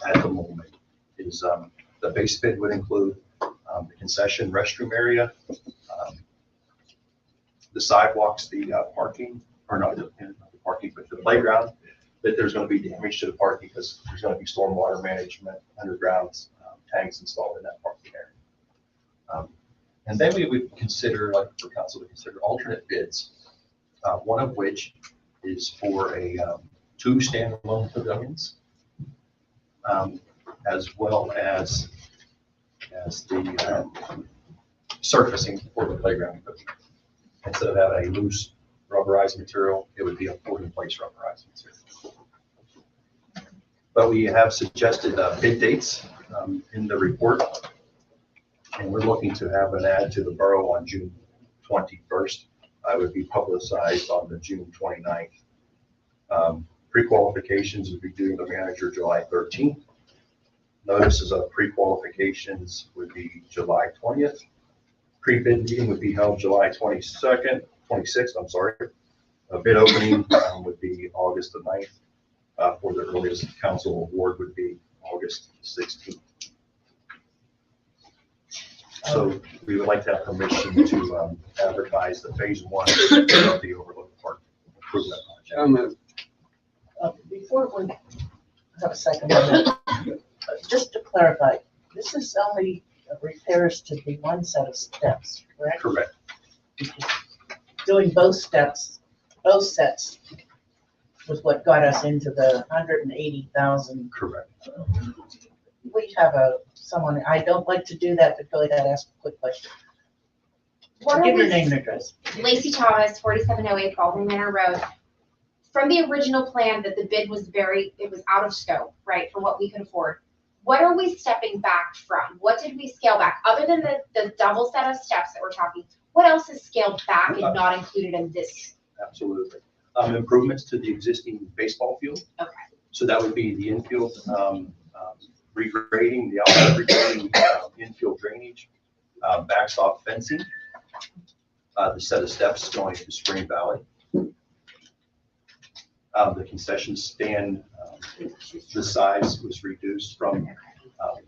at the moment is the base bid would include the concession restroom area, the sidewalks, the parking, or not the parking, but the playground. That there's going to be damage to the parking because there's going to be stormwater management, underground tanks installed in that parking area. And then we would consider, like for council to consider alternate bids, one of which is for a 2 standalone pavilions, as well as the surfacing for the playground. Instead of having a loose rubberized material, it would be a put-in-place rubberized material. But we have suggested bid dates in the report, and we're looking to have an ad to the borough on June 21st. I would be publicized on the June 29th. Pre-qualifications would be due to the manager July 13th. Notices of pre-qualifications would be July 20th. Pre-bid meeting would be held July 26th, I'm sorry. A bid opening would be August the 9th. For the earliest council award would be August 16th. So we would like to have permission to advertise the phase 1 of the Overlook Park improvement project. Before we have a second on that, just to clarify, this is only repairs to the one set of steps, correct? Correct. Doing both steps, both sets was what got us into the 180,000. Correct. We have someone, I don't like to do that, but go ahead and ask a quick question. What Give are your we- name and address. Lacey Thomas, 4708 Baldwin Manor Road. From the original plan that the bid was it was out of scope, right, for what we could afford. What are we stepping back from? What did we scale back? Other than the double set of steps that we're talking, what else is scaled back and not included in this? Absolutely. Improvements to the existing baseball field. Okay. So that would be the infield regrading, the outfield regrading, infield drainage, backstop fencing, the set of steps going to Spring Valley. The concession stand, the size was reduced from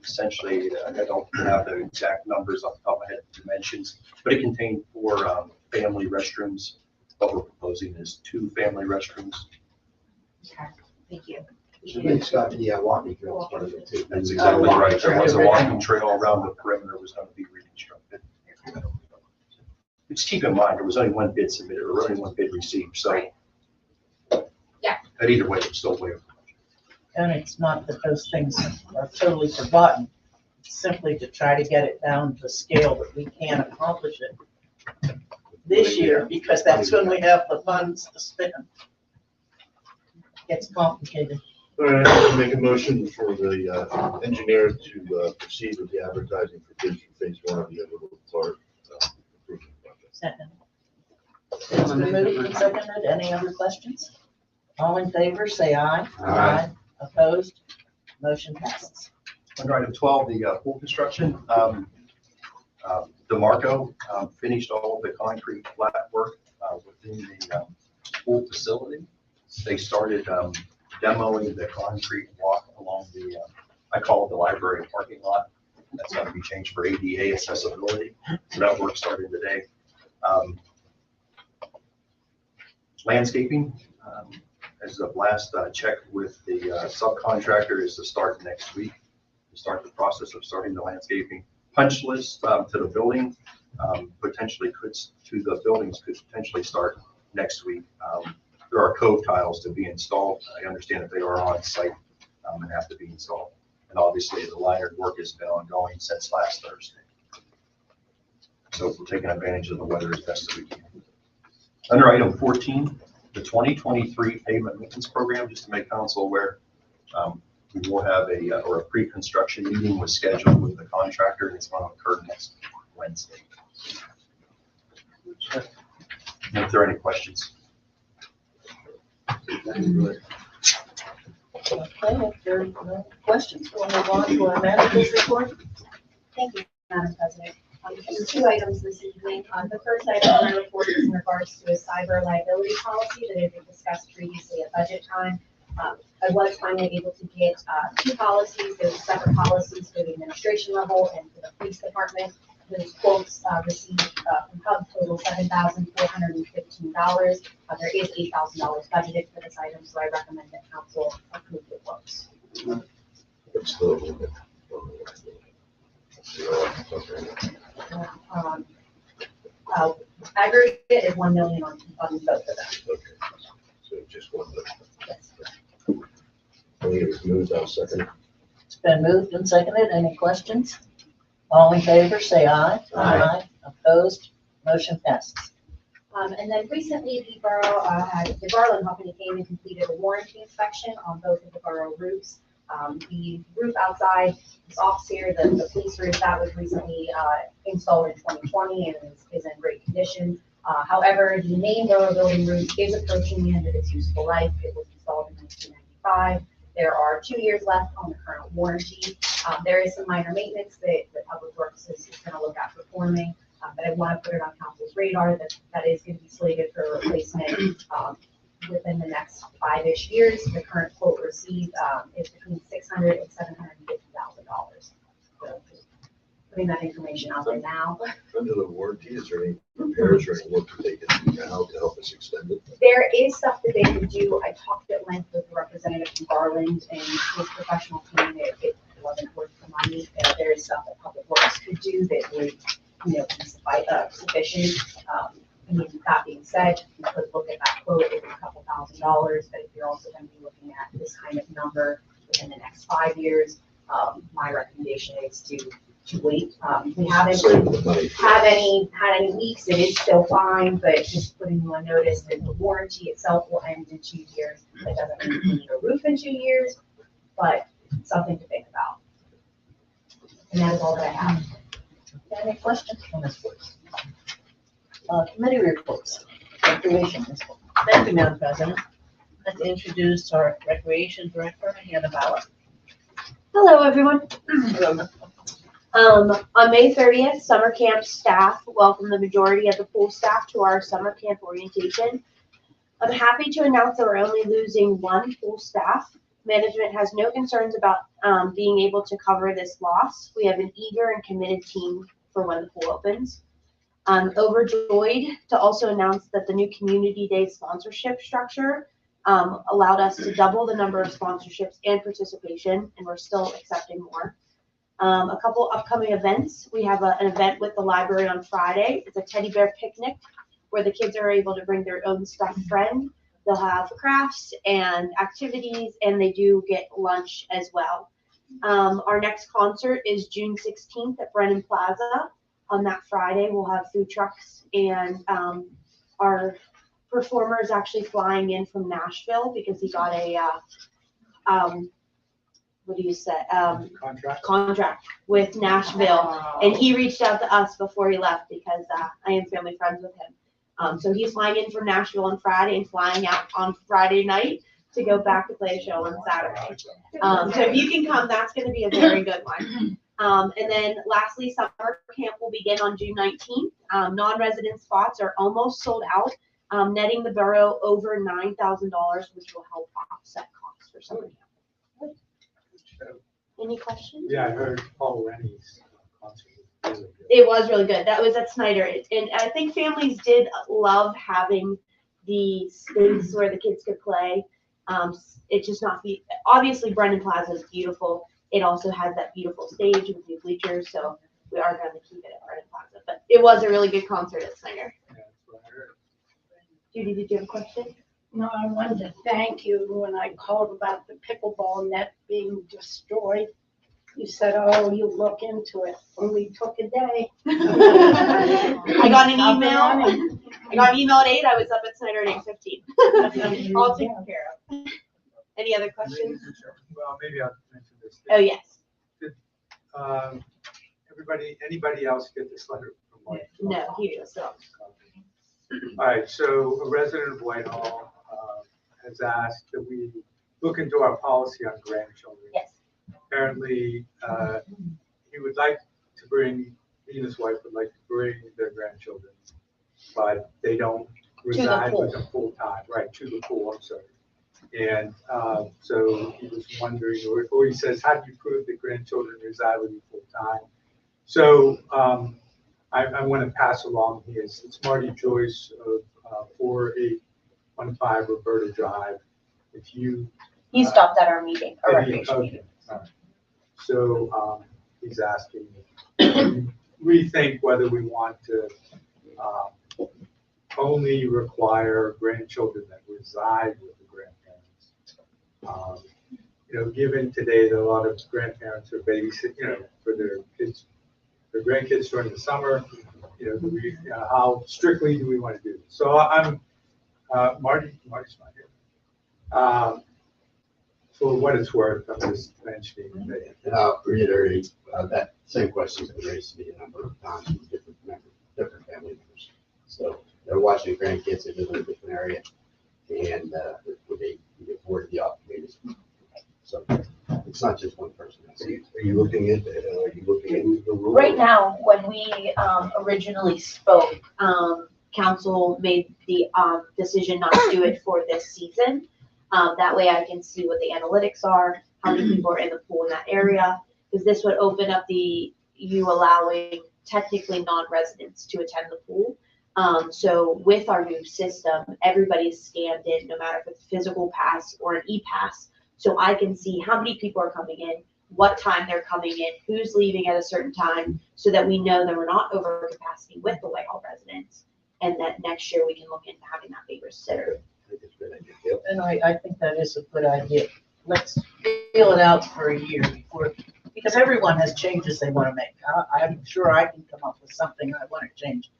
essentially, I don't have the exact numbers off the top of my head, dimensions, but it contained 4 family restrooms. What we're proposing is 2 family restrooms. Okay, thank you. So then it's got the walking trail as part of it too. That's exactly right. There was a walking trail around the perimeter was going to be reconstructed. Just keep in mind, there was only one bid submitted, or only one bid received, so. Yeah. But either way, it's still way over. And it's not that those things are totally forgotten, it's simply to try to get it down to a scale that we can accomplish it this year, because that's when we have the funds to spend. Gets complicated. All right, I'll make a motion for the engineer to proceed with the advertising for bids for phase 1 of the Overlook Park improvement project. Second. It's been moved and seconded. Any other questions? All in favor, say aye. Aye. Opposed? Motion passes. Under item 12, the pool construction, DeMarco finished all of the concrete flat work within the pool facility. They started demoing the concrete walk along the, I call it the library parking lot. That's going to be changed for ADA accessibility. So that work started today. Landscaping, as of last check with the subcontractor, is to start next week. To start the process of starting the landscaping. Punch list to the building, potentially could potentially start next week. There are cove tiles to be installed. I understand that they are on site and have to be installed. And obviously the liner work has been ongoing since last Thursday. So we're taking advantage of the weather as best as we can. Under item 14, the 2023 pavement maintenance program, just to make council aware, we will have a pre-construction meeting was scheduled with the contractor, and it's going to occur next Wednesday. If there are any questions. Okay, if there are no questions, we'll move on to our manager's report. Thank you, Madam President. Just 2 items this evening. The first item on my report is in regards to a cyber liability policy that had been discussed previously at budget time. I was finally able to get 2 policies. There's separate policies for the administration level and for the police department. Those quotes received from Hub total $7,415. There is $8,000 budgeted for this item, so I recommend that council approve the quotes. It's still a little bit. Aggregate is 1 million on both of them. Okay, so just one. Yes. I think it was moved, I'll second it. It's been moved and seconded. Any questions? All in favor, say aye. Aye. Opposed? Motion passes. And then recently, the borough the Garland Company came and completed a warranty inspection on both of the borough roofs. The roof outside this office here, the police roof, that was recently installed in 2020 and is in great condition. However, the main borough building roof is approaching the end of its useful life. It was installed in 1995. There are 2 years left on the current warranty. There is some minor maintenance that Public Works is going to look at performing, but I want to put it on council's radar that is going to be slated for replacement within the next 5-ish years. The current quote received is between $600,000 and $750,000. So putting that information out there now. Under the warranty, is there any repairs or any work that they can do now to help us extend it? There is stuff that they could do. I talked at length with the representative from Garland and his professional team. It wasn't worth the money. There is stuff that Public Works could do that would, be sufficient. I mean, that being said, you could look at that quote, it's a couple $1,000s, but if you're also going to be looking at this kind of number within the next 5 years, my recommendation is to wait. We haven't had any leaks. It is still fine, but just putting you on notice that the warranty itself will end in 2 years. That doesn't mean we need a roof in 2 years, but something to think about. And that is all that I have. Any questions from this board? Committee reports. Recreation. Thank you, Madam President. I'd like to introduce our Recreation Director, Hannah Bauer. Hello, everyone. On May 30th, summer camp staff welcomed the majority of the pool staff to our summer camp orientation. I'm happy to announce that we're only losing 1 pool staff. Management has no concerns about being able to cover this loss. We have an eager and committed team for when the pool opens. I'm overjoyed to also announce that the new Community Day sponsorship structure allowed us to double the number of sponsorships and participation, and we're still accepting more. A couple upcoming events. We have an event with the library on Friday. It's a teddy bear picnic where the kids are able to bring their own stuffed friend. They'll have crafts and activities, and they do get lunch as well. Our next concert is June 16th at Brennan Plaza. On that Friday, we'll have food trucks, and our performer is actually flying in from Nashville because he got a contract with Nashville, and he reached out to us before he left because I am family friends with him. So he's flying in from Nashville on Friday and flying out on Friday night to go back to play a show on Saturday. So if you can come, that's going to be a very good one. And then lastly, summer camp will begin on June 19th. Non-resident spots are almost sold out, netting the borough over $9,000, which will help offset costs for summer camp. Any questions? Yeah, I heard Paul Rennie's concert. It was really good. That was at Snyder. And I think families did love having the space where the kids could play. It just not be, obviously Brennan Plaza is beautiful. It also has that beautiful stage with new bleachers, so we are going to keep it at Brennan Plaza. But it was a really good concert at Snyder. Yeah, that's what I heard. Judy, did you have a question? No, I wanted to thank you when I called about the pickleball net being destroyed. You said, oh, you look into it. Only took a day. I got an email at 8. I was up at Snyder at 8:15. All taken care of. Any other questions? Well, maybe I'll mention this. Oh, yes. Did anybody else get this letter from Whitehall? No, he just saw. All right, so a resident of Whitehall has asked that we look into our policy on grandchildren. Yes. Apparently, he would like to bring, he and his wife would like to bring their grandchildren, but they don't reside with them full time, right, to the pool, I'm sorry. And so he was wondering, or he says, how do you prove that grandchildren reside with you full time? So I want to pass along his, it's Marty Joyce of 4815 Roberta Drive. If you. He stopped at our meeting, our recreation meeting. Right. So he's asking, rethink whether we want to only require grandchildren that reside with the grandparents. Given today that a lot of grandparents are babysitting, for their kids, their grandkids during the summer, how strictly do we want to do this? So I'm, Marty's not here. For what it's worth, I'm just mentioning that. And I'll reiterate, that same question's been raised to me a number of times from different family members. So they're watching grandkids, they live in a different area, and they get bored of the opportunities. So it's not just one person. Are you looking into the rule? Right now, when we originally spoke, council made the decision not to do it for this season. That way I can see what the analytics are, how many people are in the pool in that area, because this would open up the, you allowing technically non-residents to attend the pool. So with our new system, everybody's scanned in, no matter if it's a physical pass or an e-pass. So I can see how many people are coming in, what time they're coming in, who's leaving at a certain time, so that we know that we're not over capacity with the Whitehall residents. And that next year we can look into having that babysitter. And I think that is a good idea. Let's feel it out for a year before, because everyone has changes they want to make. I'm sure I can come up with something I want to change.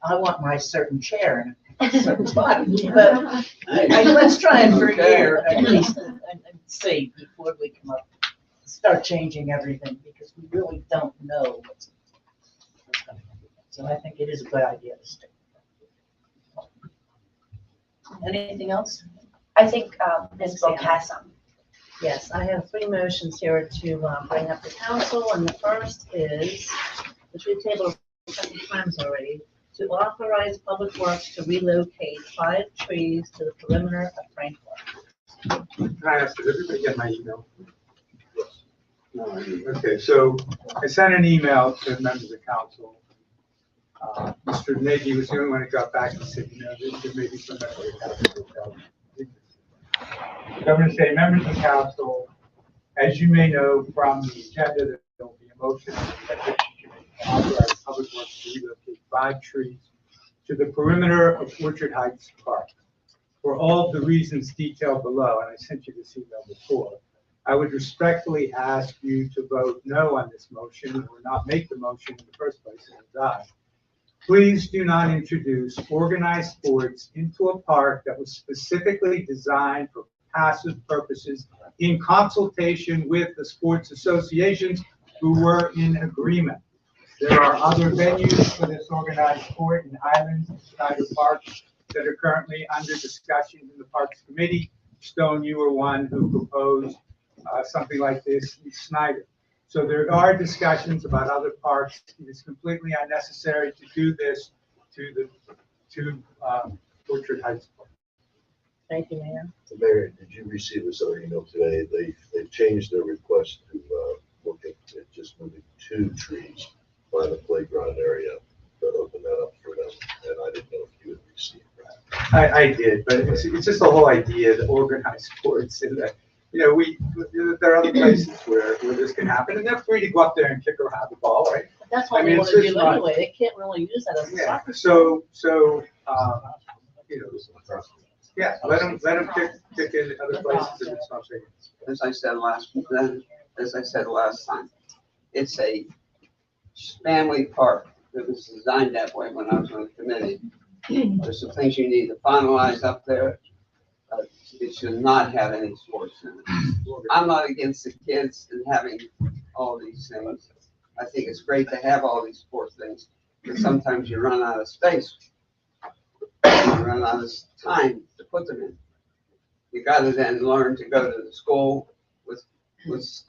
I want my certain chair in a certain spot, but let's try it for a year at least and see before we come up, start changing everything, because we really don't know what's coming. So I think it is a good idea to stick. Anything else? I think Ms. Book has some. Yes, I have 3 motions here to bring up to council, and the first is, which we've tabled a couple times already, to authorize Public Works to relocate 5 trees to the perimeter of Frank Park. Can I ask, did everybody get my email? Okay, so I sent an email to members of council. Mr. Nagy was the only one that got back and said, you know, there may be some members of council. I'm going to say, members of council, as you may know from the agenda, there will be a motion that authorize Public Works to relocate 5 trees to the perimeter of Orchard Heights Park. For all of the reasons detailed below, and I sent you this email before, I would respectfully ask you to vote no on this motion or not make the motion in the first place and die. Please do not introduce organized sports into a park that was specifically designed for passive purposes in consultation with the sports associations who were in agreement. There are other venues for this organized sport in Highlands and Snyder Park that are currently under discussion in the Parks Committee. Stone, you were one who proposed something like this in Snyder. So there are discussions about other parks. It is completely unnecessary to do this to Orchard Heights Park. Thank you, Mayor. Mayor, did you receive this other email today? They've changed their request to look at just moving 2 trees by the playground area to open that up for them. And I didn't know if you had received that. I did, but it's just the whole idea that organized sports and that, you know, there are other places where this can happen, and they're free to go up there and kick around the ball, right? That's what I they mean, want it's to just do not- anyway. They can't really use that as a Yeah, soccer. so, you know, yeah, let them kick in other places if it's not safe. As I said last time, it's a family park. It was designed that way when I was on the committee. There's some things you need to finalize up there. It should not have any sports in it. I'm not against the kids and having all these things. I think it's great to have all these sports things, but sometimes you run out of space. You run out of time to put them in. You got to then learn to go to the school with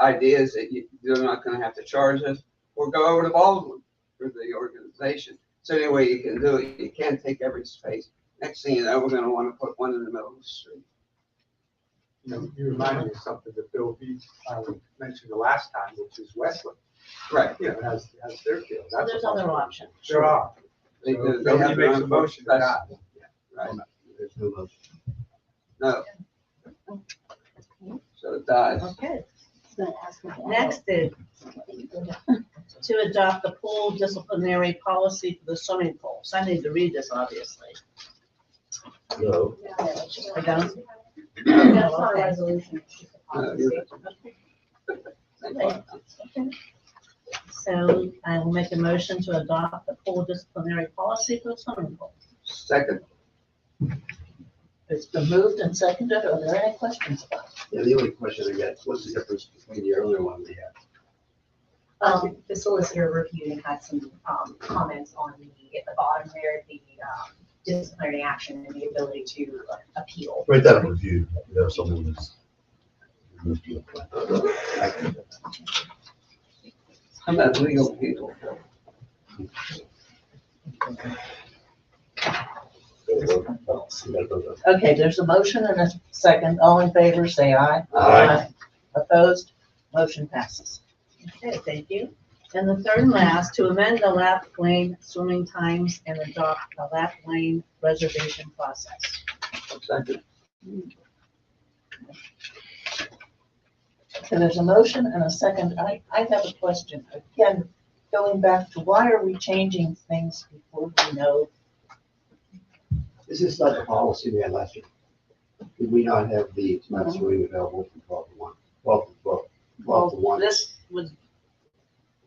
ideas that you're not going to have to charge us, or go over to Baldwin for the organization. So any way you can do it, you can't take every space. Next thing you know, we're going to want to put one in the middle of the street. You know, you reminded me of something that Bill Beach mentioned the last time, which is Westwood. Right. You know, has their field. That's There's a other possibility. options. There are. They So do. They nobody have makes their a own motion to not. Right. There's no motion. No. So it dies. Okay. Next is to adopt the pool disciplinary policy for the swimming pools. I need to read this, obviously. No. I don't. That's not a resolution. It's just a policy. Okay. So I will make a motion to adopt the pool disciplinary policy for the swimming pool. Second. It's been moved and seconded. Are there any questions about it? Yeah, the only question I get, what's the difference between the earlier one we had? The solicitor reviewed and had some comments on at the bottom there, the disciplinary action and the ability to appeal. Right, that review, you know, someone was. How about legal people? Okay, there's a motion and a second. All in favor, say aye. Aye. Opposed? Motion passes. Okay, thank you. And the third and last, to amend the lap lane swimming times and adopt a lap lane reservation process. Second. So there's a motion and a second. I have a question. Again, going back to why are we changing things before we know? This is like a policy we had last year. Did we not have the expense swing available from 12 to 1? 12 to 12, 12 to 1? This was,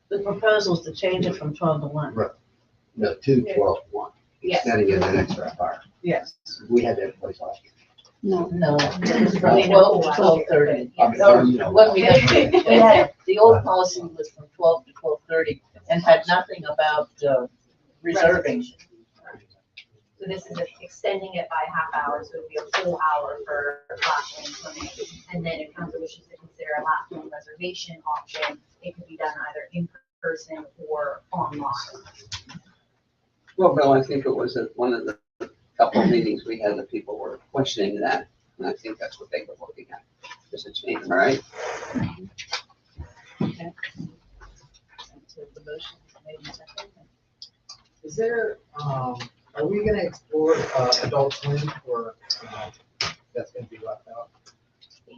the proposal is to change it from 12 to 1. Right. No, to 12 to 1. Yes. Extending it an extra hour. Yes. We had that in place last year. No. It was from 12 to 12:30. No, When we had, the old policy was from 12 to 12:30 and had nothing about reserving. So this is extending it by a half hour, so it would be a full hour for lap lane swimming. And then if council wishes to consider a lap lane reservation option, it could be done either in person or online. Well, Bill, I think it was at one of the couple of meetings we had, the people were questioning that, and I think that's what they were looking at, just a change, right? Okay. So the motion made and seconded. Is there, are we gonna explore, Adult Swim or, that's gonna be left out?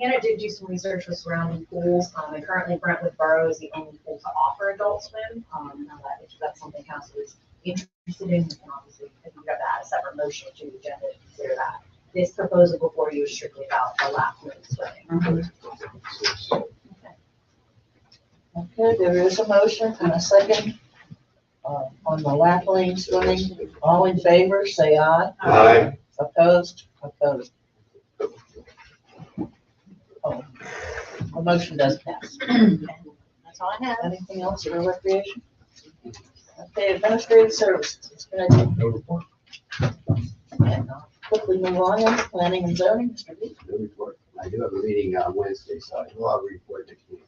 Hannah did do some research with surrounding pools, and currently Brentwood Borough is the only pool to offer adult swim. Now that if that's something council is interested in, we can obviously, if you have to add a separate motion to the agenda to consider that. This proposal before you is strictly about the lap lane swimming. Okay, there is a motion and a second on the lap lane swimming. All in favor, say aye. Aye. Opposed? Opposed. Oh, the motion does pass. That's all I have. Anything else for recreation? Okay, administrative services. It's gonna No report. quickly move on in planning and zoning. Mr. Lee. No report. I do have a meeting on Wednesday, so I will have a report next week.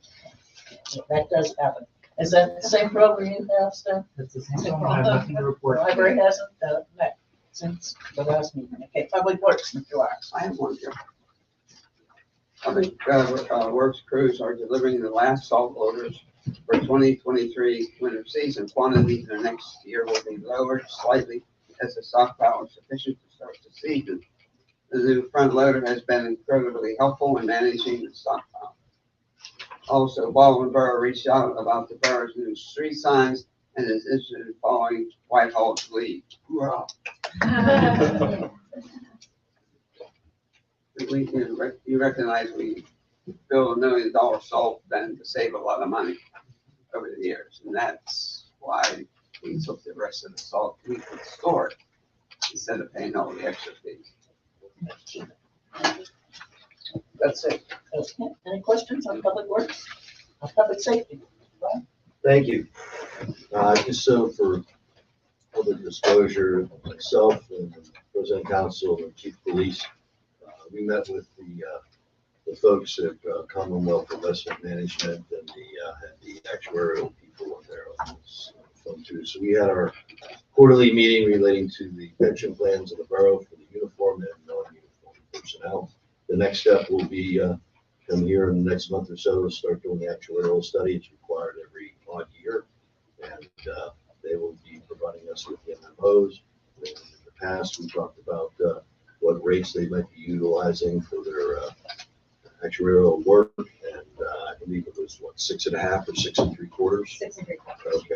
That does happen. Is that the same program you have, Steph? That's the same one, I have nothing to report. The library hasn't, met since the last meeting. Okay, Public Works, Mr. Wise. I have one here. Public Works crews are delivering the last salt loaders for 2023 winter season. Quantity for next year will be lowered slightly as the stockpile is sufficient to start the season. The new front loader has been incredibly helpful in managing the stockpile. Also, Baldwin Borough reached out about the borough's new street signs and is interested in following Whitehall's lead. Hoorah. You recognize we built $1 million salt then to save a lot of money over the years, and that's why we took the rest of the salt we could store it instead of paying all the extra fees. That's it. Okay. Any questions on Public Works? Or Public Safety? Right? Thank you. Just so for public disclosure, myself and President Council and Chief of Police, we met with the folks at Commonwealth Investment Management and the actuarial people on there on this phone too. So we had our quarterly meeting relating to the pension plans of the borough for the uniform and non-uniform personnel. The next step will be come here in the next month or so to start doing the actuarial study. It's required every odd year, and they will be providing us with the MMOs. In the past, we talked about what rates they might be utilizing for their actuarial work, and I believe it was what, 6.5 or 6 3/4. 6 3/4. Okay.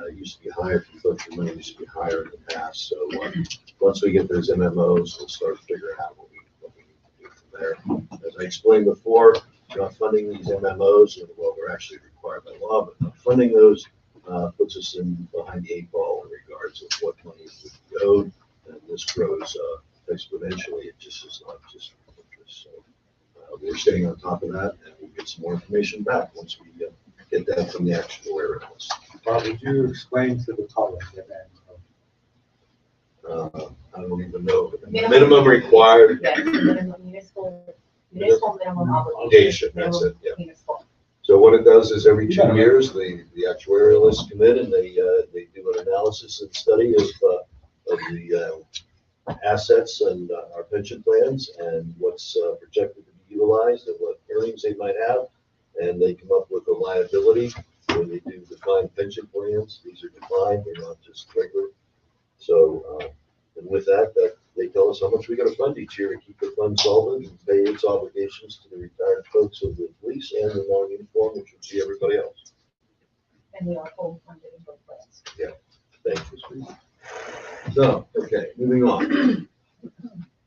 It used to be higher. If you folks remember, it used to be higher in the past. So once we get those MMOs, we'll start figuring out what we need to do from there. As I explained before, not funding these MMOs, well, they're actually required by law, but not funding those puts us in behind the 8 ball in regards of what money is owed, and this grows exponentially. It just is not just interest. So we're staying on top of that, and we'll get some more information back once we get that from the actuary analyst. Bob, would you explain to the public that? I don't even know. Minimum required. Yeah, municipal minimum Obligation, that's it, yeah. Municipal. So what it does is every 2 years, the actuarialists come in and they do an analysis and study of the assets and our pension plans and what's projected to be utilized and what earnings they might have. And they come up with a liability where they do the defined pension plans. These are defined, they're not just regular. So, and with that, they tell us how much we gotta fund each year to keep the fund solvent and pay its obligations to the retired folks of the police and the non-uniform, which would be everybody else. And we are full funded in both plans. Yeah, thank you, Steve. So, okay, moving on.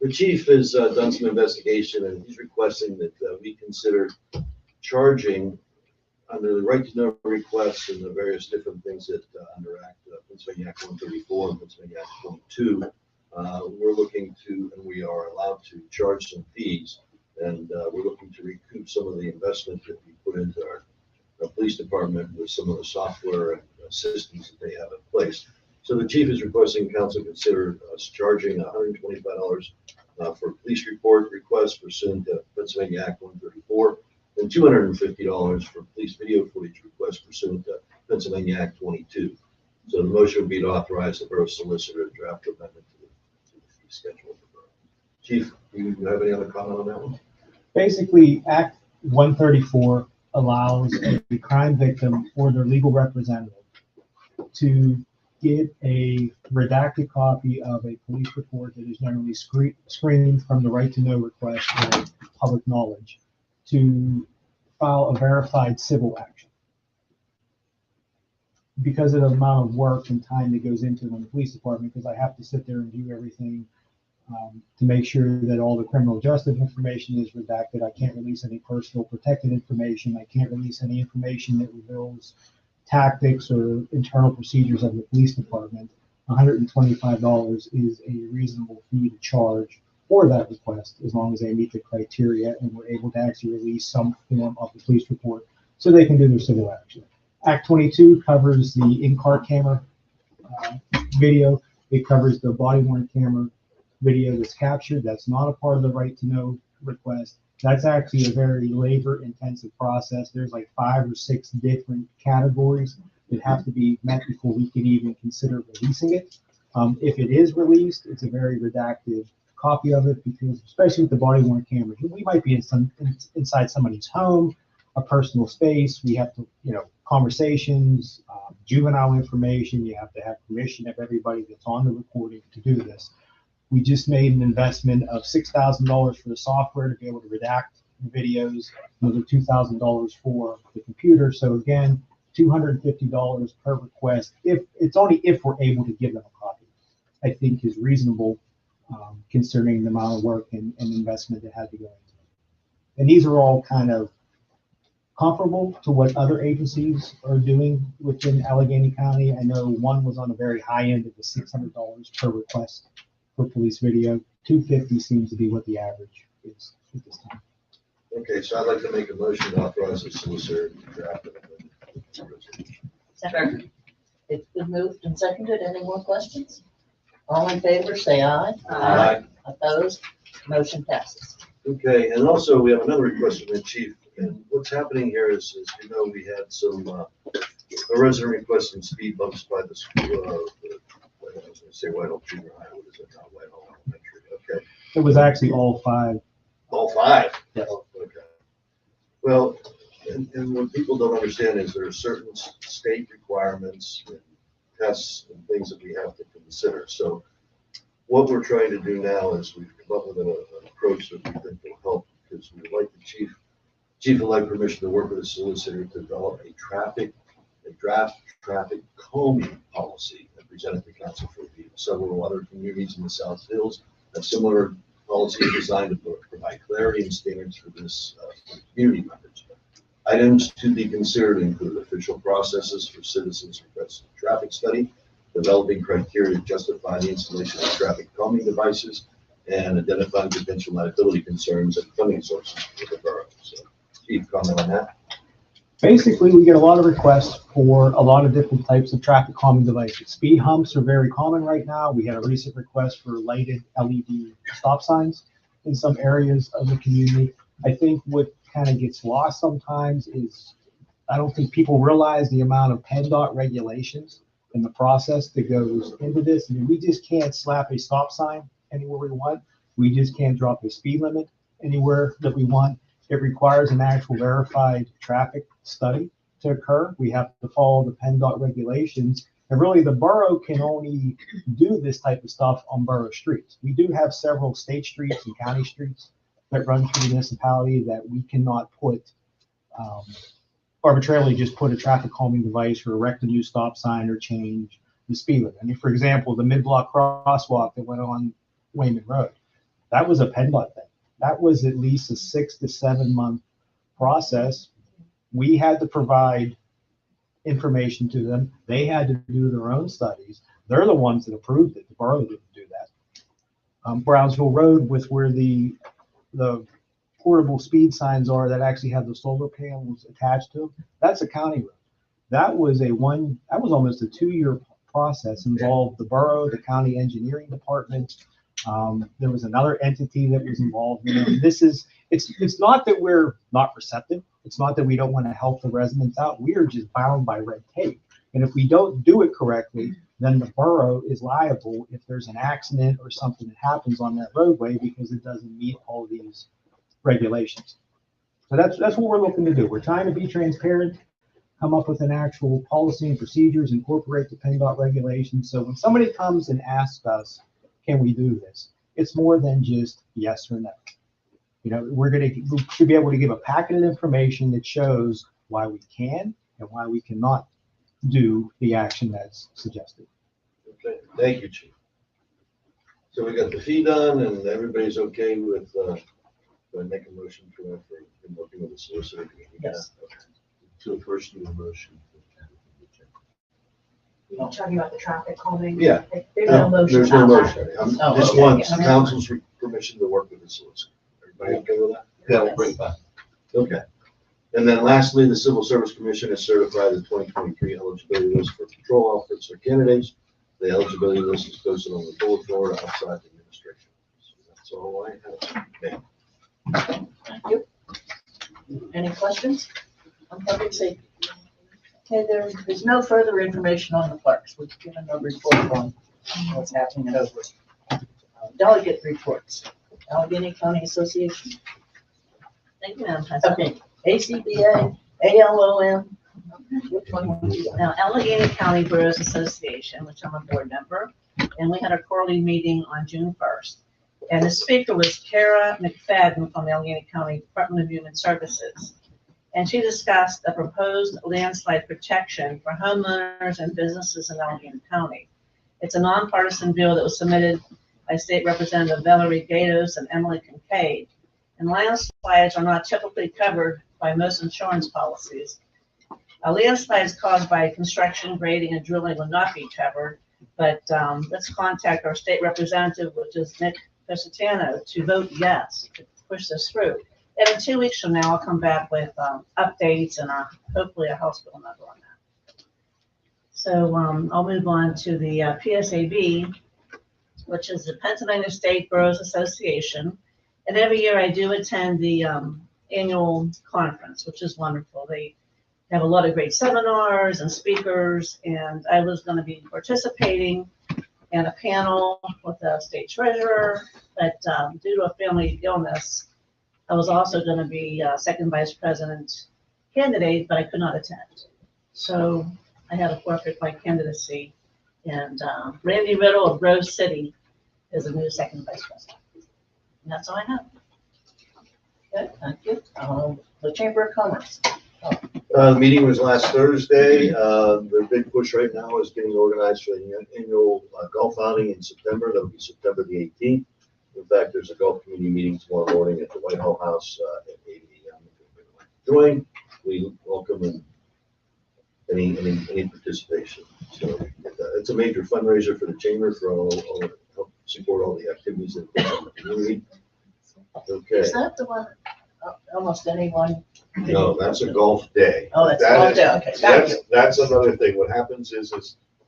The chief has done some investigation and he's requesting that we consider charging under the right to know requests and the various different things that under Pennsylvania Act 134 and Pennsylvania Act 22, we're looking to, and we are allowed to charge some fees. And we're looking to recoup some of the investment that we put into our police department with some of the software and systems that they have in place. So the chief is requesting council consider us charging $125 for police report requests pursuant to Pennsylvania Act 134, and $250 for police video footage requests pursuant to Pennsylvania Act 22. So the motion would be to authorize the borough solicitor to draft amendment to the fee schedule of the borough. Chief, do you have any other comment on that one? Basically, Act 134 allows a crime victim or their legal representative to get a redacted copy of a police report that is generally screened from the right to know request or public knowledge to file a verified civil action. Because of the amount of work and time that goes into it in the police department, because I have to sit there and do everything to make sure that all the criminal justice information is redacted. I can't release any personal protected information. I can't release any information that reveals tactics or internal procedures of the police department. $125 is a reasonable fee to charge for that request, as long as they meet the criteria and we're able to actually release some form of the police report so they can do their civil action. Act 22 covers the in-car camera video. It covers the body-worn camera video that's captured. That's not a part of the right to know request. That's actually a very labor-intensive process. There's like 5 or 6 different categories that have to be met before we can even consider releasing it. If it is released, it's a very redacted copy of it, because especially with the body-worn cameras, we might be inside somebody's home, a personal space. We have to, conversations, juvenile information. You have to have permission of everybody that's on the recording to do this. We just made an investment of $6,000 for the software to be able to redact the videos, another $2,000 for the computer. So again, $250 per request. If we're able to give them a copy, I think is reasonable, considering the amount of work and investment that had to go into it. And these are all kind of comparable to what other agencies are doing within Allegheny County. I know one was on the very high end of the $600 per request for police video. $250 seems to be what the average is at this time. Okay, so I'd like to make a motion to authorize the solicitor to draft it. Second. It's been moved and seconded. Any more questions? All in favor, say aye. Aye. Opposed? Motion passes. Okay, and also we have another request from the chief. And what's happening here is we had some, a resident request some speed bumps by the school, I was going to say Whitehall Junior High, what is it now, Whitehall Elementary, okay. It was actually all 5. All 5? Yes. Oh, okay. Well, and what people don't understand is there are certain state requirements and tests and things that we have to consider. So what we're trying to do now is we've come up with an approach that we think will help, because we would like the chief would like permission to work with the solicitor to develop a draft traffic calming policy and present it to council for review. Several other communities in the South Hills have similar policies designed to provide clarity and standards for this for community members. Items to be considered include official processes for citizens requesting a traffic study, developing criteria to justify the installation of traffic calming devices, and identifying potential liability concerns and funding sources for the borough. So, Steve, comment on that? Basically, we get a lot of requests for a lot of different types of traffic calming devices. Speed humps are very common right now. We had a recent request for lighted LED stop signs in some areas of the community. I think what kind of gets lost sometimes is I don't think people realize the amount of PennDOT regulations and the process that goes into this. I mean, we just can't slap a stop sign anywhere we want. We just can't drop a speed limit anywhere that we want. It requires an actual verified traffic study to occur. We have to follow the PennDOT regulations. And really, the borough can only do this type of stuff on borough streets. We do have several state streets and county streets that run through the municipality that we cannot put arbitrarily just put a traffic calming device or erect a new stop sign or change the speed limit. I mean, for example, the mid-block crosswalk that went on Wayman Road, that was a PennDOT thing. That was at least a 6 to 7 month process. We had to provide information to them. They had to do their own studies. They're the ones that approved it. The borough didn't do that. Brownsville Road, with where the portable speed signs are that actually have the solar panels attached to them, that's a county road. That was almost a 2-year process, involved the borough, the county engineering department. There was another entity that was involved in it. It's not that we're not receptive. It's not that we don't want to help the residents out. We are just bound by red tape. And if we don't do it correctly, then the borough is liable if there's an accident or something that happens on that roadway because it doesn't meet all these regulations. So that's what we're looking to do. We're trying to be transparent, come up with an actual policy and procedures, incorporate the PennDOT regulations. So when somebody comes and asks us, can we do this? It's more than just yes or no. You know, we should be able to give a packet of information that shows why we can and why we cannot do the action that's suggested. Okay, thank you, Chief. So we got the fee done and everybody's okay with, do I make a motion for that for working with the solicitor? Yes. Okay. So first do a motion. You're talking about the traffic calming? Yeah. There's no motion. There's no on motion. that. I just okay. want Yeah. council's permission to work with the solicitor. Everybody okay with that? Yeah, we'll bring it back. Okay. And then lastly, the Civil Service Commission has certified the 2023 eligibility list for patrol officer candidates. The eligibility list is posted on the bulletin board outside the administration. So that's all I have. Thank you. Any questions on public safety? Okay, there's no further information on the clerks. We've given a report on what's happening over. Delegate reports. Allegheny County Association. Thank you, Madam President. Okay, ACBA, ALOM. Which one would you like? Now, Allegheny County Boroughs Association, which I'm a board member, and we had a quarterly meeting on June 1st. And the speaker was Kara McFadden from the Allegheny County Department of Human Services. And she discussed a proposed landslide protection for homeowners and businesses in Allegheny County. It's a nonpartisan bill that was submitted by State Representative Valerie Gatos and Emily Kincaid. And landslides are not typically covered by most insurance policies. Landslides caused by construction, grading, and drilling will not be covered, but let's contact our state representative, which is Nick Pescitano, to vote yes, to push this through. And in 2 weeks from now, I'll come back with updates and hopefully a House bill number on that. So I'll move on to the PSAB, which is the Pennsylvania State Boroughs Association. And every year I do attend the annual conference, which is wonderful. They have a lot of great seminars and speakers, and I was going to be participating in a panel with the state treasurer, but due to a family illness, I was also going to be second vice president candidate, but I could not attend. So I had to forfeit my candidacy, and Randy Riddle of Grove City is the new second vice president. And that's all I have. Good, thank you. The Chamber of Commerce. The meeting was last Thursday. Their big push right now is getting organized for the annual golf outing in September. That'll be September the 18th. In fact, there's a golf committee meeting tomorrow morning at the Whitehall House at 8 a.m. If anybody would like to join, we welcome any participation. So it's a major fundraiser for the chamber for all help support all the activities in the community. Okay. Is that the one, almost anyone? No, that's a golf day. Oh, that's a golf day, okay. That's another thing. What happens is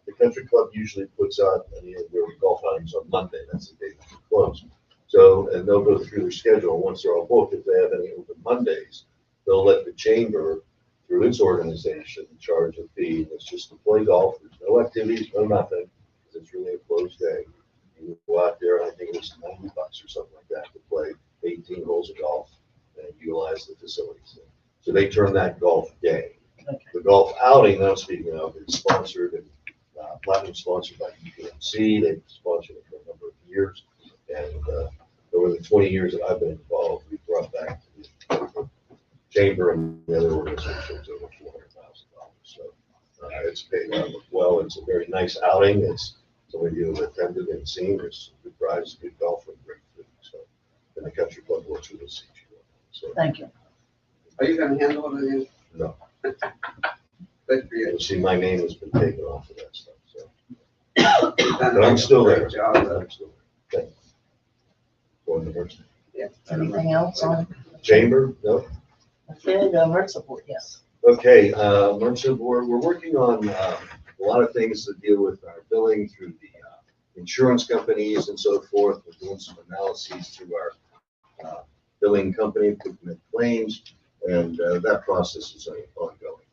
the country club usually puts out their golf outings on Monday. That's the day they close. So, and they'll go through their schedule. Once they're all booked, if they have any open Mondays, they'll let the chamber, through its organization, charge a fee. And it's just to play golf. There's no activities, no nothing. It's really a closed day. You go out there, and I think it's $90 or something like that to play 18 holes of golf and utilize the facilities. So they turn that golf day. Okay. The golf outing that I'm speaking of is sponsored and platinum sponsored by UPMC. They've sponsored it for a number of years. And over the 20 years that I've been involved, we've brought back to the chamber and the other organizations over $400,000. So it's paid out well. It's a very nice outing. It's some of you have attended and seen. There's good prizes, good golf, and great food. So, and the country club works with us each year. So, Thank you. Are you gonna handle it again? no, Good for you. you'll see my name has been taken off of that stuff. So, but I'm still there. Great job. I'm still there. Thank you. Going to Mercer. Yeah. Anything else on Chamber? No. the Mercer board? Yes. Okay, Mercer Board, we're working on a lot of things that deal with our billing through the insurance companies and so forth. We're doing some analyses through our billing company, looking at claims, and that process is ongoing.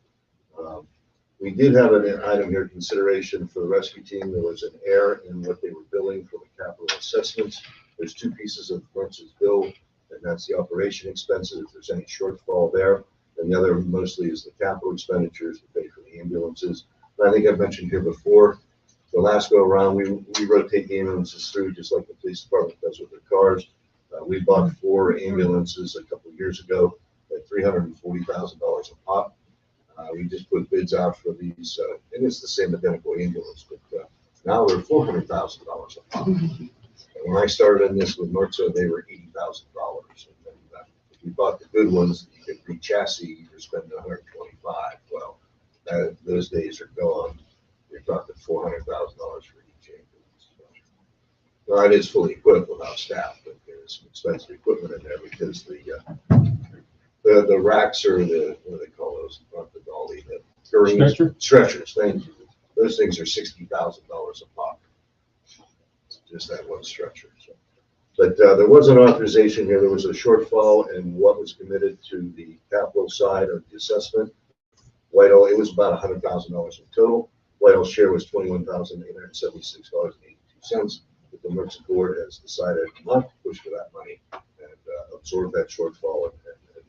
We did have an item here, consideration for the rescue team. There was an error in what they were billing for the capital assessments. There's two pieces of Mercer's bill, and that's the operation expenses, if there's any shortfall there. And the other mostly is the capital expenditures to pay for the ambulances. And I think I've mentioned here before, the last go around, we rotate the ambulances through just like the police department does with their cars. We bought 4 ambulances a couple of years ago at $340,000 a pop. We just put bids out for these, and it's the same identical ambulance, but now they're $400,000 a pop. And when I started in this with Mercer, they were $80,000. And then if you bought the good ones, you could re-chassis, you're spending $125,000. Well, those days are gone. You're talking $400,000 for each ambulance. Well, it is fully equipped without staff, but there's some expensive equipment in there because the racks are what do they call those? Not the dolly, the stretchers. Thank you. Those things are $60,000 a pop. Just that one stretcher. So. But there was an authorization here. There was a shortfall in what was committed to the capital side of the assessment. Whitehall, it was about $100,000 in total. Whitehall's share was $21,876.82. But the Mercer board has decided not to push for that money and absorb that shortfall and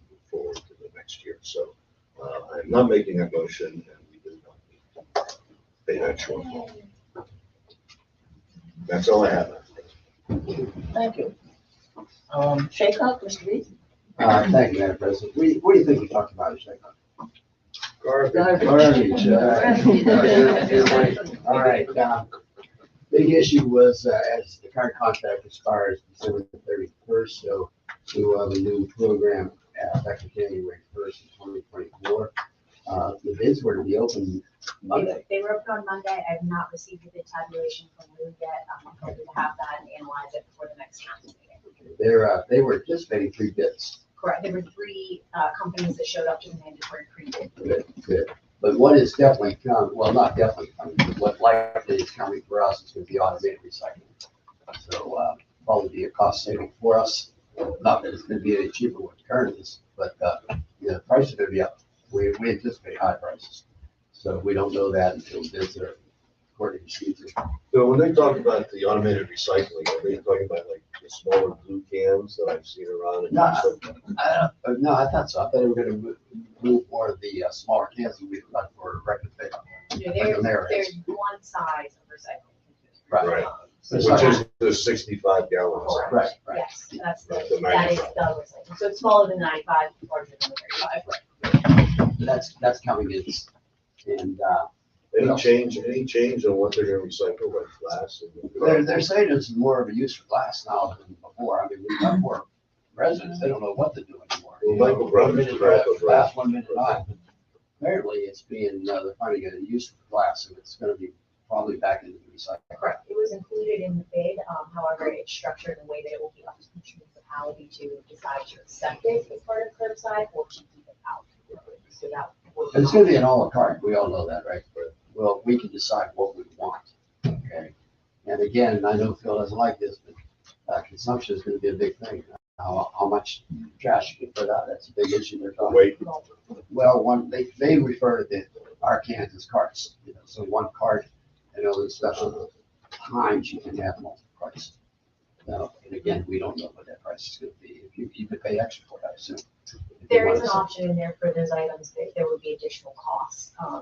move forward to the next year. So I'm not making that motion, and we do not need to pay that shortfall. That's all I have. Thank you. Shake-up, Mr. Reed? Thank you, Madam President. What do you think we talked about in shake-up? Garbage. All right. Big issue was, as the current contract expires December 31st, so we will have a new program effective January 1st, 2024. The bids were to be open Monday. They were open on Monday. I have not received a bid tabulation from Lou yet. I'm hoping to have that and analyze it before the next council meeting. They were anticipating 3 bids. Correct. There were 3 companies that showed up to the mandatory pre-bid. Good. But what is definitely coming, well, not definitely coming, but what likely is coming for us is going to be automated recycling. So probably be a cost saving for us. Not that it's going to be any cheaper what the current is, but the price is going to be up. We anticipate high prices. So we don't know that until bids are according to procedure. So when they talk about the automated recycling, are they talking about like the smaller blue cans that I've seen around? No, I thought so. I thought they were going to move more of the smaller cans that we've got for record pickup. There's one size of recycling. Right. Which is the 65 gallons. Right. Yes, that's Not the the that is 95. the recycling. So it's smaller than 95, larger than the 35. That's coming in. And Any change on what they're gonna recycle, like glass? they're saying it's more of a use for glass now than before. I mean, we've got more residents, they don't know what to do anymore. Well, Michael Brown is Glass, 1 minute not. Apparently, it's being, they're trying to get a use for glass, and it's gonna be probably back into the recycling. Correct. It was included in the bid. However, it's structured in a way that it will be up to each municipality to decide to accept it as part of curbside or to keep it out. So that will. And it's gonna be an à la carte, we all know that, right? Well, we can decide what we want, okay? And again, I know Phil doesn't like this, but consumption is gonna be a big thing. How much trash you can put out, that's a big issue they're talking about. Well, they refer to our cans as carts, so 1 cart, there's special times you can have multiple carts. Now, and again, we don't know what that price is gonna be, if you could pay extra for it, I assume. There is an option in there for those items that there would be be additional costs. A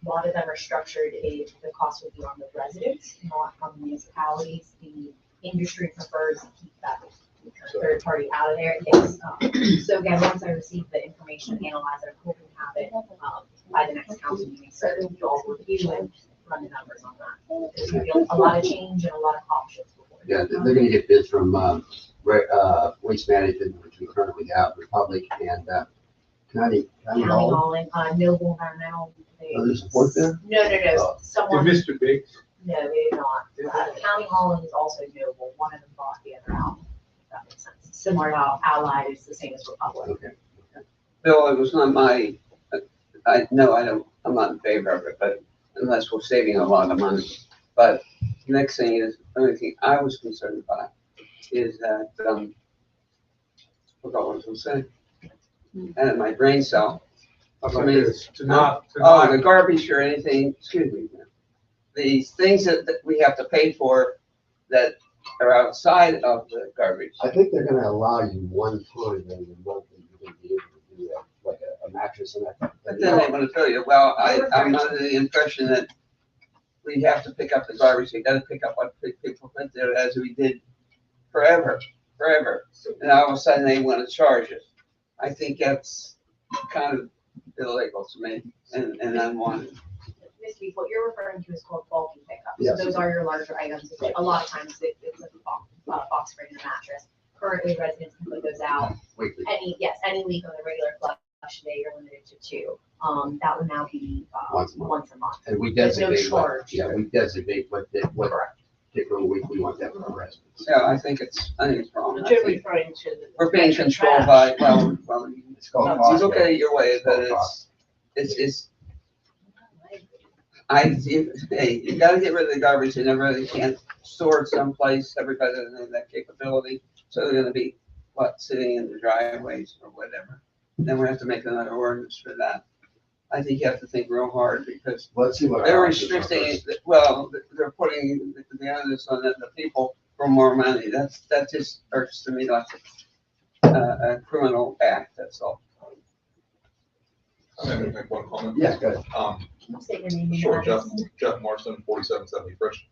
lot of them are structured, the cost would be on the residents, not on the municipalities. The industry prefers to keep that third party out of there. So again, once I receive the information, analyze it, I'm hoping to have it by the next council meeting, so that you all review and run the numbers on that. There's gonna be a lot of change and a lot of options before. Yeah, they're gonna get bids from, Waste Management, which we currently have, Republic and, County Hall. And Noble Environmental. Oh, there's support there? No, Oh. someone. Did Mr. Biggs? No, they did not. County Hall is also Noble, one of them bought the other out. If that makes sense. Similar to how Allied is the same as Republic. Okay. Bill, it was not my, I'm not in favor of it, but unless we're saving a lot of money. But the next thing is, the only thing I was concerned about is that, forgot what I was gonna say. And my brain cell. About this, to not, Oh, the garbage or anything, excuse me. These things that we have to pay for that are outside of the garbage. I think they're gonna allow you one time in the month that you're gonna be able to do that, like a mattress and that. But then they want to tell you, well, I'm under the impression that we have to pick up the garbage. We gotta pick up what people put there as we did forever. And all of a sudden they want to charge us. I think that's kind of illegal to me and unwanted. Ms. Beef, what you're referring to is called bulky pickup. Yes. So those are your larger items. A lot of times it's a box spring and a mattress. Currently, residents can put those out. Weekly. Any leak on the regular flush, they are limited to 2. That would now be once a month. And we There's no designate, charge. we designate what particular week we want that for our residents. Yeah, I think it's wrong. But you're referring to the. We're being controlled by, well, It's called No, cost. you look at it your way, but Cost. it's, hey, you gotta get rid of the garbage, you never really can't store it someplace, everybody doesn't have that capability. So they're gonna be, sitting in the driveways or whatever. Then we have to make another ordinance for that. I think you have to think real hard because Let's see what. they're our options are restricting, first. they're putting the onus on the people for more money. That just irks to me like a criminal act, that's all. I'm gonna make one comment. Yeah, good. State your name and Sure, address. Jeff Marston, 4770 Frisch.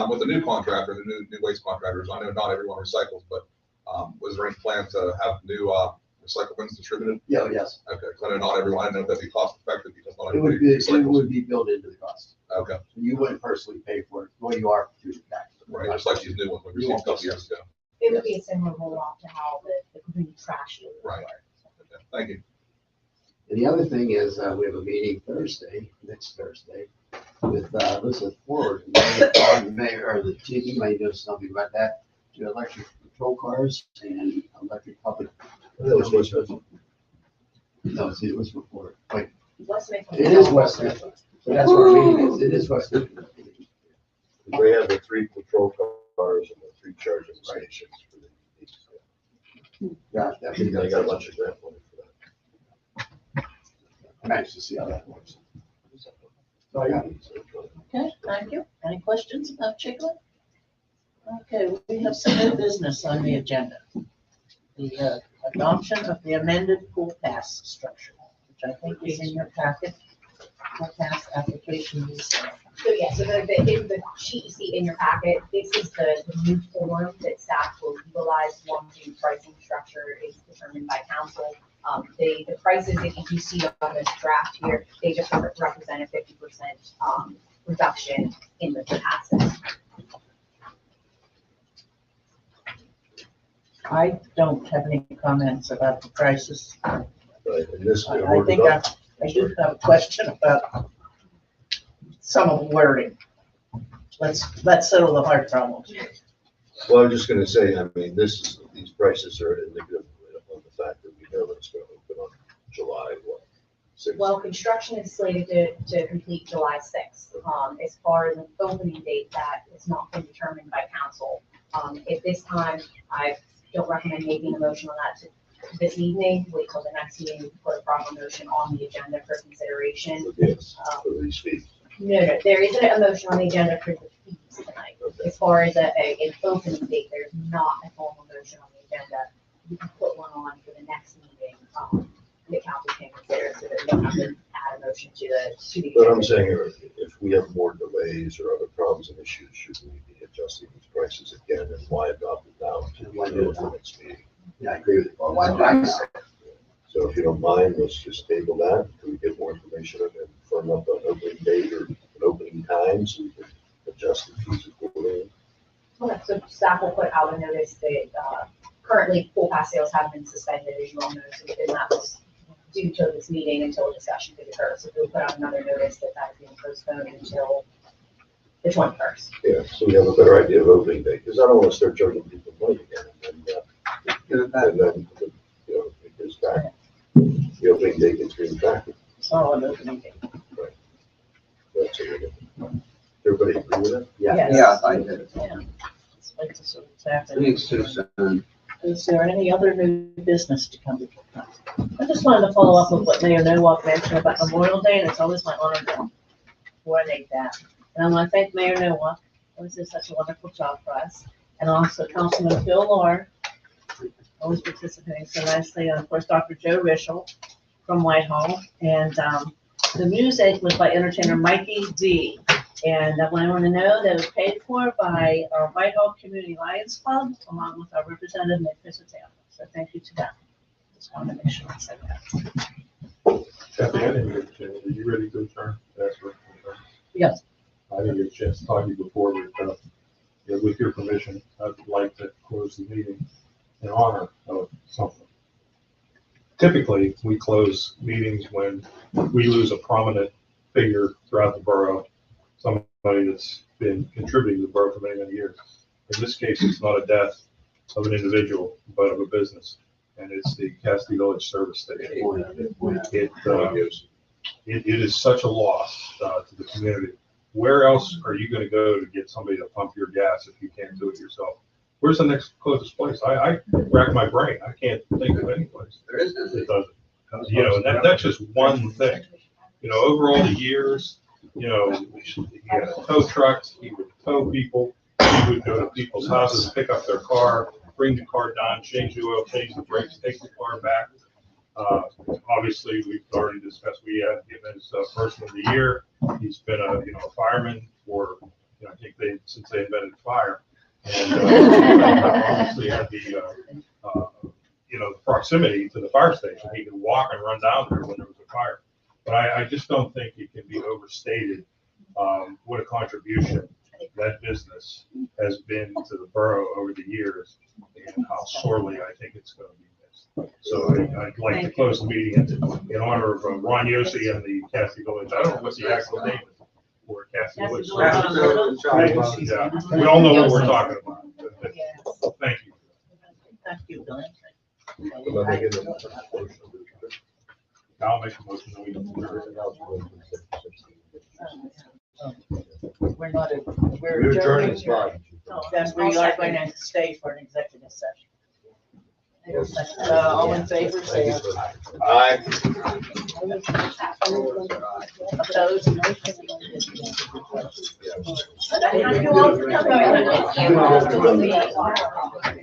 With the new contractor, the new waste contractors, I know not everyone recycles, but was there any plan to have new recycle bins distributed? Yeah, yes. Okay, because I know not everyone, I didn't know if that'd be cost effective because not It would everybody be, it recycles. would be built into the cost. Okay, You wouldn't personally pay for it. Well, you are through the tax. right, just like these new ones we received a couple years ago. It would be a similar roll-off to how the green trash. would Right. work. Okay, thank you. And the other thing is, we have a meeting next Thursday, with Elizabeth Ford, the mayor, or the chief, you might know something about that, to electric patrol cars and electric public. That was Westminster. No, see, it was before, but West Smithfield. it is Westminster. So that's where our meeting is. It is Westminster. They have the 3 patrol cars and the 3 charging stations for the. Yeah, definitely. They got a bunch of grant money for that. I'm anxious to see how that works. So, yeah. Okay, thank you. Any questions about Chicklet? Okay, we have some new business on the agenda. The adoption of the amended pool pass structure, which I think is in your packet. Pool pass applications. So yeah, so the sheet you see in your packet, this is the new form that staff will utilize once the pricing structure is determined by council. The prices that you see on this draft here, they just represent a 50% reduction in the passes. I don't have any comments about the prices. Right, and this. I think I do have a question about some of the wording. Let's settle the hard problems. Well, I'm just gonna say, I mean, these prices are indicative of the fact that we know that it's gonna open on July, 6th. Well, construction is slated to complete July 6th. As far as an opening date, that is not been determined by council. At this time, I don't recommend making a motion on that this evening. Wait till the next meeting to put a proper motion on the agenda for consideration. Yes, for these fees. No, there isn't a motion on the agenda for the fees tonight. As far as an opening date, there's not a formal motion on the agenda. You can put one on for the next meeting, the council can consider, so that we don't have to add motion to the. But I'm saying if we have more delays or other problems and issues, should we be adjusting these prices again, and why adopt it now to the next meeting? Yeah, I agree with you. One price. So if you don't mind, let's just table that, can we get more information and firm up an opening date or an opening time so we can adjust the fees accordingly? Okay, so staff will put out a notice that, currently pool pass sales have been suspended, as you all know, so within that was due to this meeting until a discussion could occur. So we'll put out another notice that that is being postponed until the 21st. Yeah, so we have a better idea of opening date, because I don't want to start charging people money again, and then, you know, it goes back. The opening date gets retracted. Oh, an opening date. That's it. Everybody agree with that? Yes. Yeah, I did. Yeah. Let's wait to see what's happening. Thanks, Susan. Is there any other new business to come before council? I just wanted to follow up with what Mayor Nowak mentioned about Memorial Day, and it's always my honor to coordinate that. And I want to thank Mayor Nowak, always does such a wonderful job for us, and also Councilman Phil Lahr, always participating so nicely, and of course, Dr. Joe Rischel from Whitehall, and the music was by entertainer Mikey D. And I want to know that it was paid for by our Whitehall Community Lions Club, along with our representative, Nick Pisatale. So thank you to them. Just wanted to make sure I said that. Kathy, I didn't get a chance. Are you ready to adjourn? Yes. I didn't get a chance to talk to you before, but with your permission, I'd like to close the meeting in honor of something. Typically, we close meetings when we lose a prominent figure throughout the borough, somebody that's been contributing to the borough for many, many years. In this case, it's not a death of an individual, but of a business, and it's the Cassidy Village Service Station. It is such a loss to the community. Where else are you going to go to get somebody to pump your gas if you can't do it yourself? Where's the next closest place? I rack my brain. I can't think of any place. There isn't. It doesn't. You know, and that's just one thing. You know, over all the years, you know, he had a tow truck, he would tow people, he would go to people's houses, pick up their car, bring the car down, change the oil, change the brakes, take the car back. Obviously, we've already discussed, we had him as person of the year. He's been a fireman for, I think since they invented fire. And obviously had the proximity to the fire station. He could walk and run down there when there was a fire. But I just don't think it can be overstated what a contribution that business has been to the borough over the years, and how sorely I think it's going to be missed. So I'd like to close the meeting in honor of Ron Yossi and the Cassidy Village. I don't know what the actual name is for Cassidy Village. Yeah, we all know what we're talking about. Thank you. Thank you, Billy. I'll make a motion that we We're not, We're adjourning is fine. Then we are going to stay for an executive session. All in favor, say aye. Opposed? Thank you all for coming.